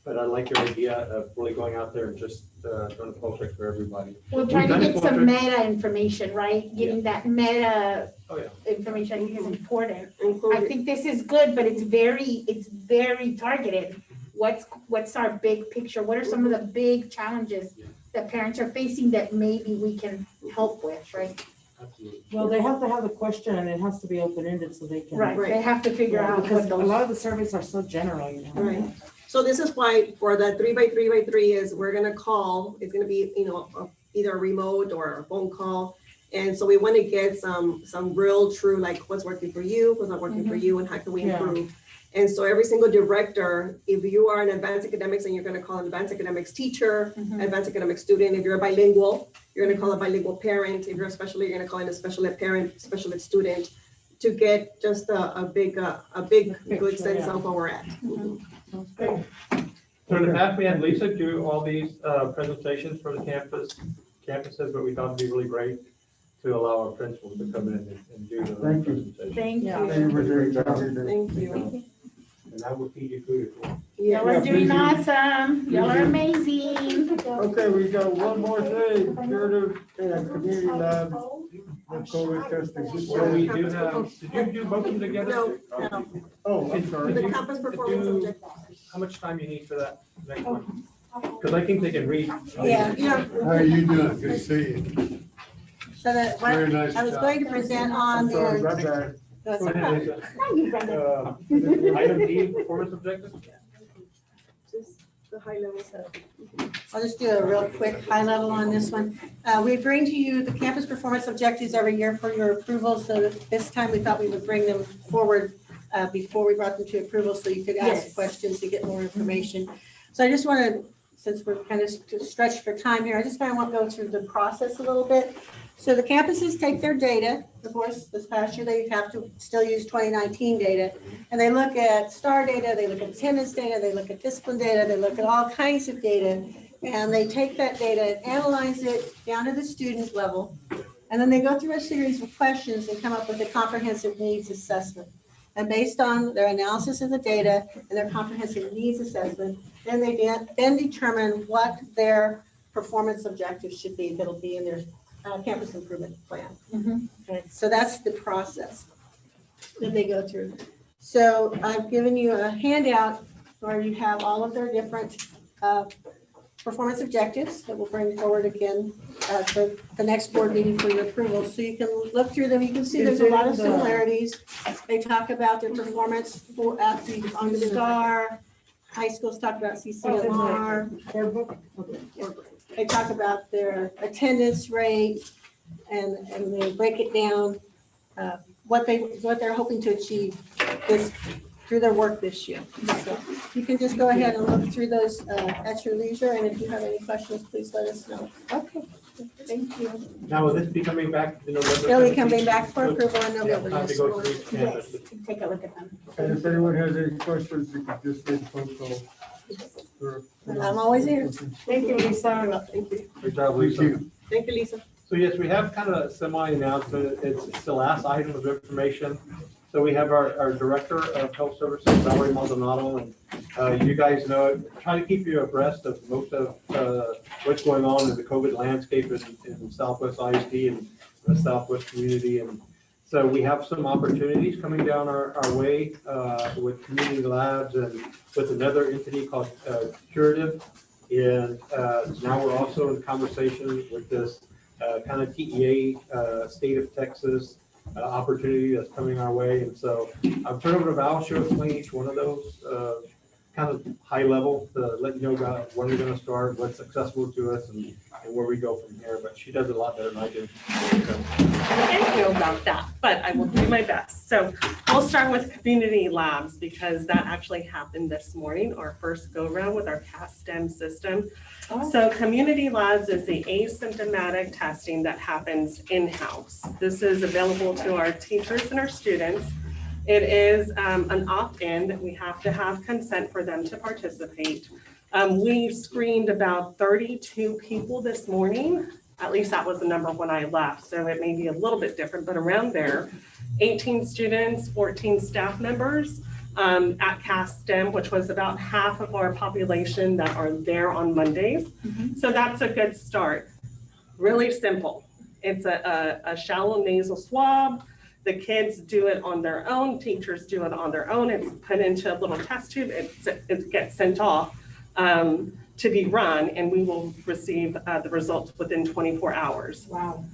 But I like your idea of really going out there and just doing a pulse check for everybody. We're trying to get some meta information, right? Getting that meta information, I think is important. I think this is good, but it's very targeted. What's our big picture? What are some of the big challenges that parents are facing that maybe we can help with, right? Absolutely. Well, they have to have a question and it has to be open-ended so they can. Right, they have to figure out. Because a lot of the surveys are so general, you know. Right. So this is why for the 3x3x3 is we're gonna call, it's gonna be, either a remote or a phone call. And so we want to get some real true, like what's working for you, what's not working for you, and how can we improve. And so every single director, if you are an advanced academics and you're gonna call an advanced academics teacher, advanced academic student, if you're a bilingual, you're gonna call a bilingual parent. If you're a special ed, you're gonna call in a special ed parent, special ed student, to get just a big good sense of where we're at. Okay. So in the past, we had Lisa do all these presentations for the campuses, but we thought it'd be really great to allow our principals to come in and do the presentation. Thank you. Thank you. And I will feed you food as well. Y'all are doing awesome. Y'all are amazing. Okay, we got one more thing, curative community lab, the COVID testing. Well, we do have, did you do both of them together? No. Oh, I'm sorry. The campus performance objectives. How much time you need for that next one? Because I think they can read. Yeah. How are you doing? Good to see you. So that, Very nice I was job. going to present on Sorry, my the. bad. That's Go ahead, okay. Lisa. Item D, performance objectives? Just the high level stuff. I'll just do a real quick high level on this one. We bring to you the campus performance objectives every year for your approval. So this time we thought we would bring them forward before we brought them to approval, so you could ask questions to get more information. So I just want to, since we're kind of stretched for time here, I just kind of want to go through the process a little bit. So the campuses take their data. Of course, this past year, they have to still use 2019 data. And they look at STAR data, they look at attendance data, they look at discipline data, they look at all kinds of data. And they take that data and analyze it down to the student level. And then they go through a series of questions and come up with a comprehensive needs assessment. And based on their analysis of the data and their comprehensive needs assessment, then they then determine what their performance objectives should be that'll be in their campus improvement plan. Okay, so that's the process that they go through. So I've given you a handout where you have all of their different performance objectives that we'll bring forward again for the next board meeting for your approval. So you can look through them. You can see there's a lot of similarities. They talk about their performance on the STAR. High schools talk about CCMR. They talk about their attendance rate and they break it down, what they're hoping to achieve through their work this year. So you can just go ahead and look through those at your leisure, and if you have any questions, please let us know. Okay, thank you. Now, will this be coming back in November? They'll be coming back for approval in November. Time to Yes, go through each campus. Yes, take a look at them. And if anyone has any questions, you can just make a phone call. I'm always here. Thank you, Lisa. Thank you. Good job, Lisa. Thank you, Lisa. So yes, we have kind of a semi-announcement. It's the last item of information. So we have our Director of Health Services, Valerie Maldonado, and you guys know, trying to keep you abreast of most of what's going on in the COVID landscape in Southwest ISD and the Southwest community. And so we have some opportunities coming down our way with community labs and with another entity called Curative. And now we're also in conversation with this kind of TEA state of Texas opportunity that's coming our way. And so I'll turn over to Val, she'll explain each one of those kind of high level to let you know about when we're gonna start, what's accessible to us and where we go from here. But she does it a lot better than I do. I don't know about that, but I will do my best. So we'll start with community labs because that actually happened this morning, our first go around with our CAS-STEM system. So community labs is the asymptomatic testing that happens in-house. This is available to our teachers and our students. It is an opt-in that we have to have consent for them to participate. We screened about 32 people this morning. At least that was the number when I left. So it may be a little bit different, but around there, 18 students, 14 staff members at CAS-STEM, which was about half of our population that are there on Mondays. So that's a good start. Really simple. It's a shallow nasal swab. The kids do it on their own. Teachers do it on their own. It's put into a little test tube. It gets sent off to be run, and we will receive the results within 24 hours. Wow.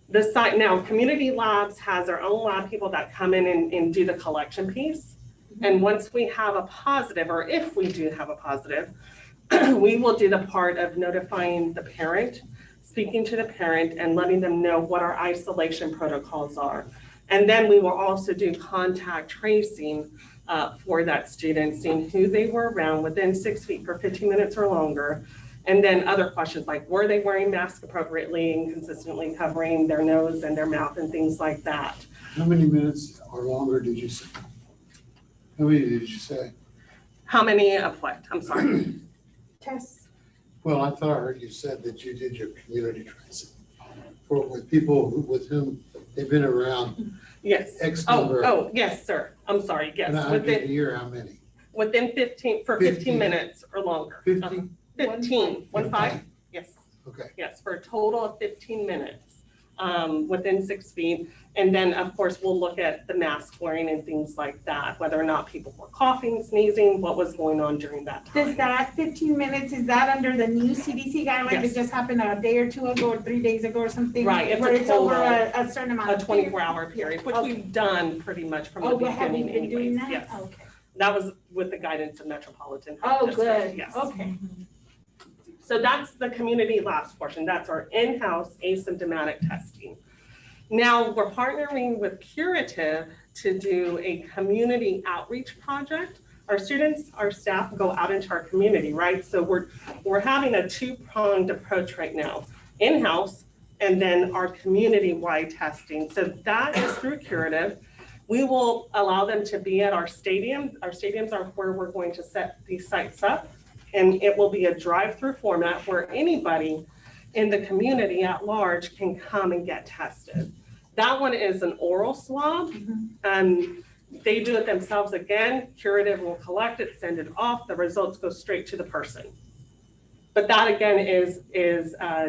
The site now, Community Labs has their own lab people that come in and do the collection piece. And once we have a positive, or if we do have a positive, we will do the part of notifying the parent, speaking to the parent and letting them know what our isolation protocols are. And then we will also do contact tracing for that student, seeing who they were around within 6 feet for 15 minutes or longer. And then other questions like, were they wearing masks appropriately and consistently covering their nose and their mouth and things like that. How many minutes or longer did you say? How many did you say? How many of what? I'm sorry. Tests. Well, I thought I heard you said that you did your community tracing for with people with whom they've been around. Yes. X number. Oh, yes, sir. I'm sorry. Yes. And I did hear how many? Within 15 minutes or longer. 50? 15, 1-5? Yes. Okay. Yes, for a total of 15 minutes within 6 feet. And then, of course, we'll look at the mask wearing and things like that, whether or not people were coughing, sneezing, what was going on during that time. Does that 15 minutes, is that under the new CDC guidelines Yes. that just happened a day or two ago or 3 days ago or something? Right, it's Where a it's over total, a certain amount a of period? 24-hour period, which Okay. we've done pretty much from the Oh, but have you beginning been doing anyways. that? Yes. Okay. That was with the guidance of Metropolitan Health Oh, District, good. yes. Okay. So that's the community labs portion. That's our in-house asymptomatic testing. Now we're partnering with Curative to do a community outreach project. Our students, our staff go out into our community, right? So we're having a two-pronged approach right now, in-house and then our community-wide testing. So that is through Curative. We will allow them to be at our stadium. Our stadiums are where we're going to set these sites up. And it will be a drive-through format where anybody in the community at large can come and get tested. That one is an oral swab. They do it themselves again. Curative will collect it, send it off. The results go straight to the person. But that again is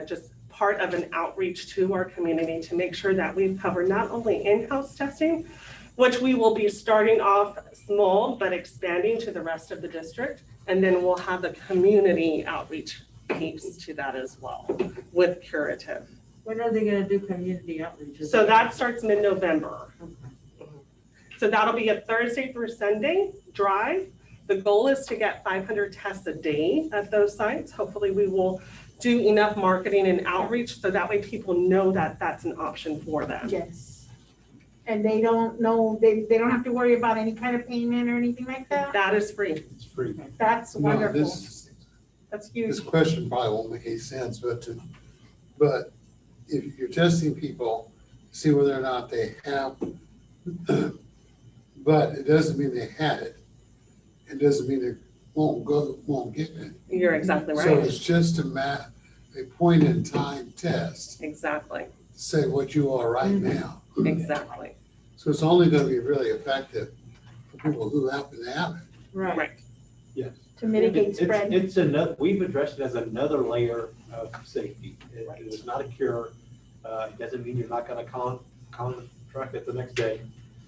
just part of an outreach to our community to make sure that we've covered not only in-house testing, which we will be starting off small, but expanding to the rest of the district. And then we'll have the community outreach piece to that as well with Curative. When are they gonna do community outreach? So that starts mid-November. So that'll be a Thursday through Sunday drive. The goal is to get 500 tests a day at those sites. Hopefully we will do enough marketing and outreach so that way people know that that's an option for them. Yes. And they don't know, they don't have to worry about any kind of payment or anything like that? That is free. It's free. That's No, wonderful. That's huge. This question probably won't make any sense, but if you're testing people, see whether or not they have, but it doesn't mean they had it. It doesn't mean they won't get it. You're exactly So right. it's just a point in time test, Exactly. to say what you are right now. Exactly. So it's only gonna be really effective for people who happen to have it. Right. Yes. To mitigate spread. It's another, we've addressed it as another layer of safety. It is not a cure. It doesn't mean you're not gonna contract it the next day.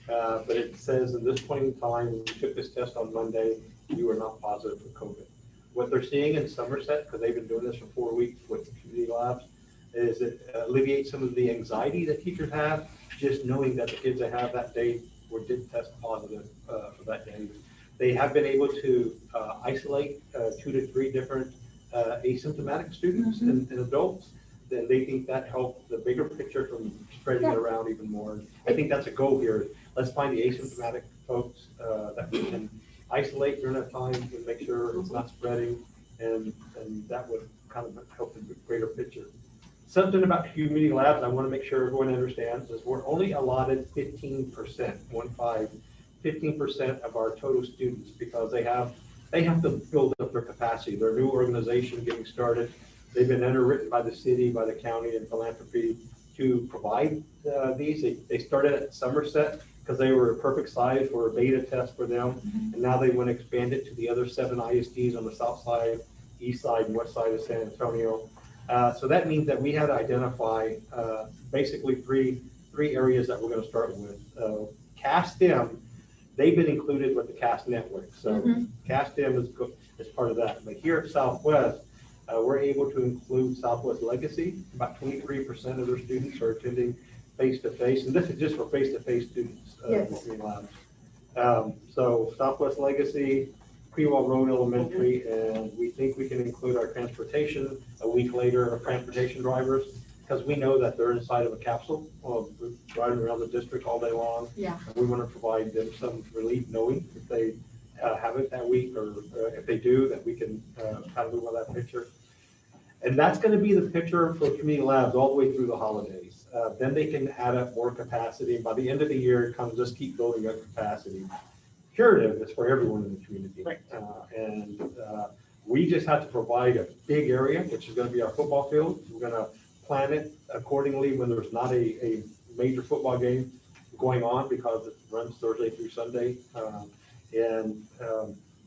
But it says at this point in time, when you took this test on Monday, you are not positive for COVID. what they're seeing in Somerset, because they've been doing this for 4 weeks with community labs, is it alleviates some of the anxiety that teachers have, just knowing that the kids they have that day did test positive for that day. They have been able to isolate 2 to 3 different asymptomatic students and adults. Then they think that helped the bigger picture from spreading it around even more. I think that's a goal here. Let's find the asymptomatic folks that we can isolate during that time and make sure it's not spreading, and that would kind of help the greater picture. Something about community labs I want to make sure everyone understands is we're only allotted 15%, 15% of our total students, because they have to build up their capacity. They're a new organization getting started. They've been underwritten by the city, by the county, and philanthropy to provide these. They started at Somerset because they were a perfect size for a beta test for them. And now they want to expand it to the other 7 ISDs on the south side, east side, and west side of San Antonio. So that means that we had to identify basically three areas that we're going to start with. CAST-M, they've been included with the CAST network. So CAST-M is part of that. But here at Southwest, we're able to include Southwest Legacy. About 23% of their students are attending face-to-face, and this is just for face-to-face students. So Southwest Legacy, Crewell Road Elementary, and we think we can include our transportation a week later, our transportation drivers, because we know that they're inside of a capsule, driving around the district all day long. Yeah. And we want to provide them some relief knowing if they have it that week, or if they do, that we can kind of move on that picture. And that's going to be the picture for community labs all the way through the holidays. Then they can add up more capacity. And by the end of the year, it comes just keep building up capacity. Curative is for everyone in the community. Right. We just have to provide a big area, which is going to be our football field. We're going to plan it accordingly when there's not a major football game going on, because it runs Thursday through Sunday.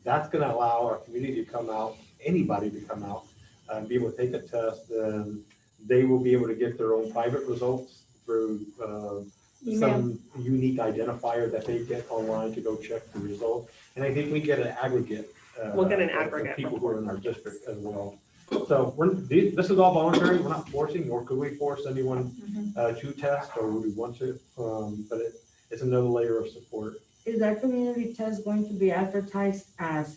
That's going to allow our community to come out, anybody to come out, and be able to take a test, and they will be able to get their own private results through some unique identifier that they get online to go check the result. And I think we get an aggregate. We'll get an aggregate. Of people who are in our district as well. So this is all voluntary. We're not forcing, nor could we force anyone to test, or would we want to, but it's another layer of support. Is that community test going to be advertised as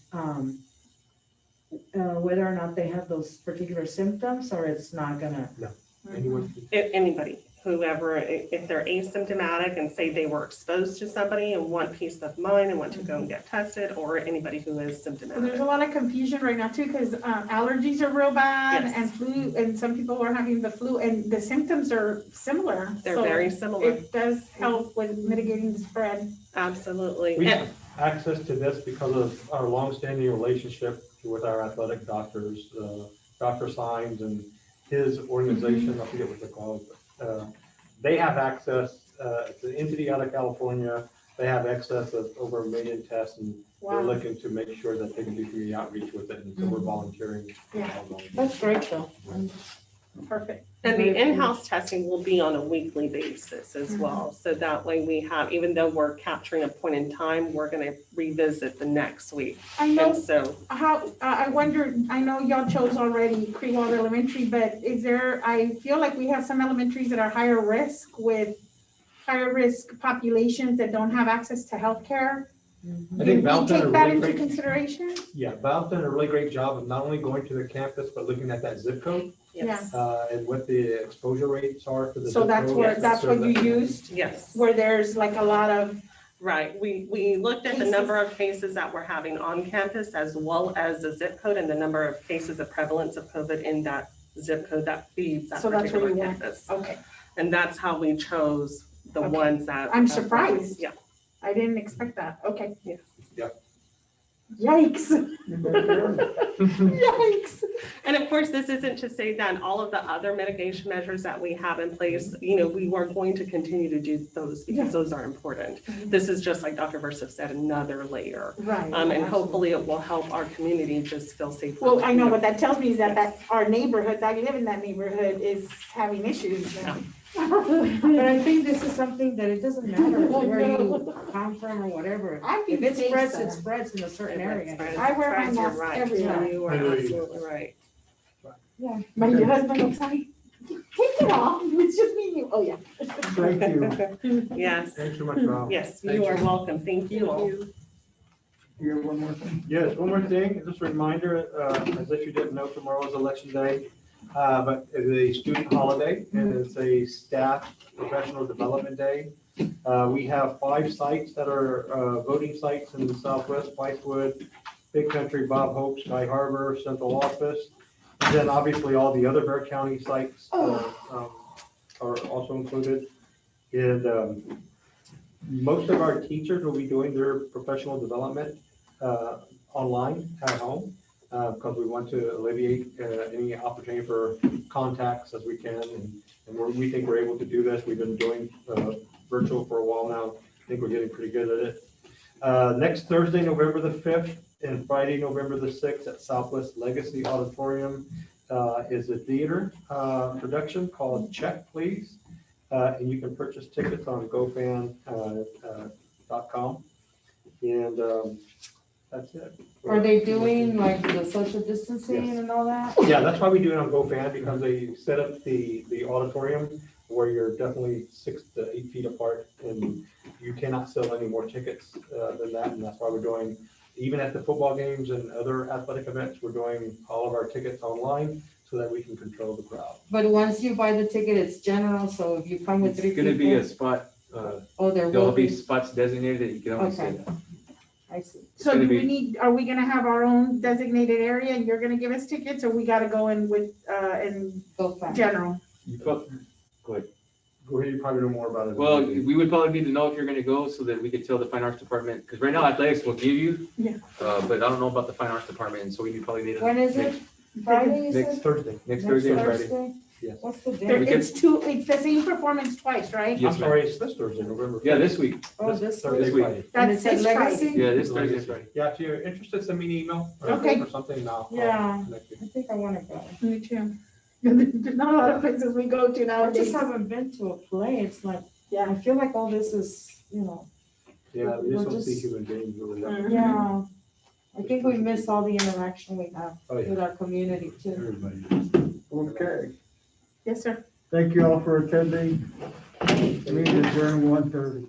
whether or not they have those particular symptoms, or it's not gonna? No, anyone. Anybody, whoever, if they're asymptomatic and say they were exposed to somebody and want peace of mind and want to go and get tested, or anybody who is symptomatic. There's a lot of confusion right now too, because allergies are real bad, Yes. and flu, and some people are having the flu, and the symptoms are similar. They're So very similar. It does help with mitigating the spread. Absolutely. We have access to this because of our longstanding relationship with our athletic doctors, Dr. Sines and his organization, I forget what they're called, but they have access, it's an entity out of California. They have access of over 1 million tests, and they're looking to make sure that they can do community outreach with it, and so we're volunteering. Yeah, that's great though. Perfect. And the in-house testing will be on a weekly basis as well. So that way we have, even though we're capturing a point in time, we're going to revisit the next week. I know. And so How, I wonder, I know y'all chose already Crewell Elementary, but is there, I feel like we have some elementaries that are higher risk, with higher risk populations that don't have access to healthcare. I think Val's done a Take that really into great, consideration? yeah, Val's done a really great job of not only going to the campus, but looking at that zip code. Yes. And what the exposure rates are for the. So zip that's code. where, that's what you used? Yes. Where there's like a lot of. Right. We looked at the number of cases that we're having on campus, as well as the zip code and the number of cases of prevalence of COVID in that zip code that feeds that So that's where particular you went. campus. Okay. And that's how we chose the Okay. ones that. I'm surprised. Yeah. I didn't expect that. Okay. Yes. Yeah. Yikes. Yikes. And of course, this isn't to say that all of the other mitigation measures that we have in place, we are going to continue to do those because those are important. This is just, like Dr. Versif said, another layer. Right. And hopefully it will help our community just feel safer. Well, I know what that tells me is that our neighborhood, I live in that neighborhood, is having issues. But I think this is something that it doesn't matter where you come from or whatever. I think If it spreads, so. it spreads in a certain area. I wear my mask everywhere. You are absolutely right. Yeah. My husband will tell me, take it off. It's just me and you. Oh, yeah. Thank you. Yes, Thanks so much, Val. yes, Thank you are you. welcome. Thank you all. You have one more thing? Yes, one more thing, just a reminder, as if you didn't know, tomorrow is election day, but it's a student holiday and it's a staff professional development day. We have 5 sites that are voting sites in the Southwest, Spicewood, Big Country, Bob Hope, Sky Harbor, Central Office. And then obviously all the other Bexar County sites are also included. And most of our teachers will be doing their professional development online at home, because we want to alleviate any opportunity for contacts as we can. And we think we're able to do this. We've been doing virtual for a while now. I think we're getting pretty good at it. Next Thursday, November the 5th, and Friday, November the 6th at Southwest Legacy Auditorium is a theater production called Check Please. And you can purchase tickets on gofan.com. And that's it. Are they doing like the social distancing Yes. and all that? Yeah, that's why we do it on GoFan, because they set up the auditorium where you're definitely 6 to 8 feet apart, and you cannot sell any more tickets than that. And that's why we're doing, even at the football games and other athletic events, we're doing all of our tickets online so that we can control the crowd. But once you buy the ticket, it's general, so if you come with 3 It's people. gonna be a spot, Oh, there there'll will be be. spots designated that you can only Okay. sit. I see. So gonna do we be- need, are we gonna have our own designated area and you're gonna give us tickets, or we gotta go in with, in Go fast. general? You go ahead. Go ahead, you probably know more about it. Well, we would probably need to know if you're gonna go so that we could tell the fine arts department, because right now athletics will give you. Yeah. But I don't know about the fine arts department, and so we probably need to. When is it? Friday, you Next said? Thursday. Next Thursday and Friday. Thursday? Yes. What's the There- date? can- It's the same performance twice, right? Yes, I'm ma'am. sorry, it's this Thursday, November 5th. Yeah, this week. Oh, this Thursday, week. Friday. And That's it's at this Friday. Legacy? Yeah, this Thursday and Friday. Yeah, if you're interested, send me an email Okay. or something, and I'll Yeah. connect you. I think I wanna go. Me too. There's not a lot of places we go to I just nowadays. haven't been to a play. It's like, Yeah. I feel like all this is, Yeah, we just We're don't see just- human beings really. yeah. I think we miss all the interaction we have Oh, yeah. with our community too. Everybody. Okay. Yes, sir. Thank you all for attending. Meeting adjourned 1:30.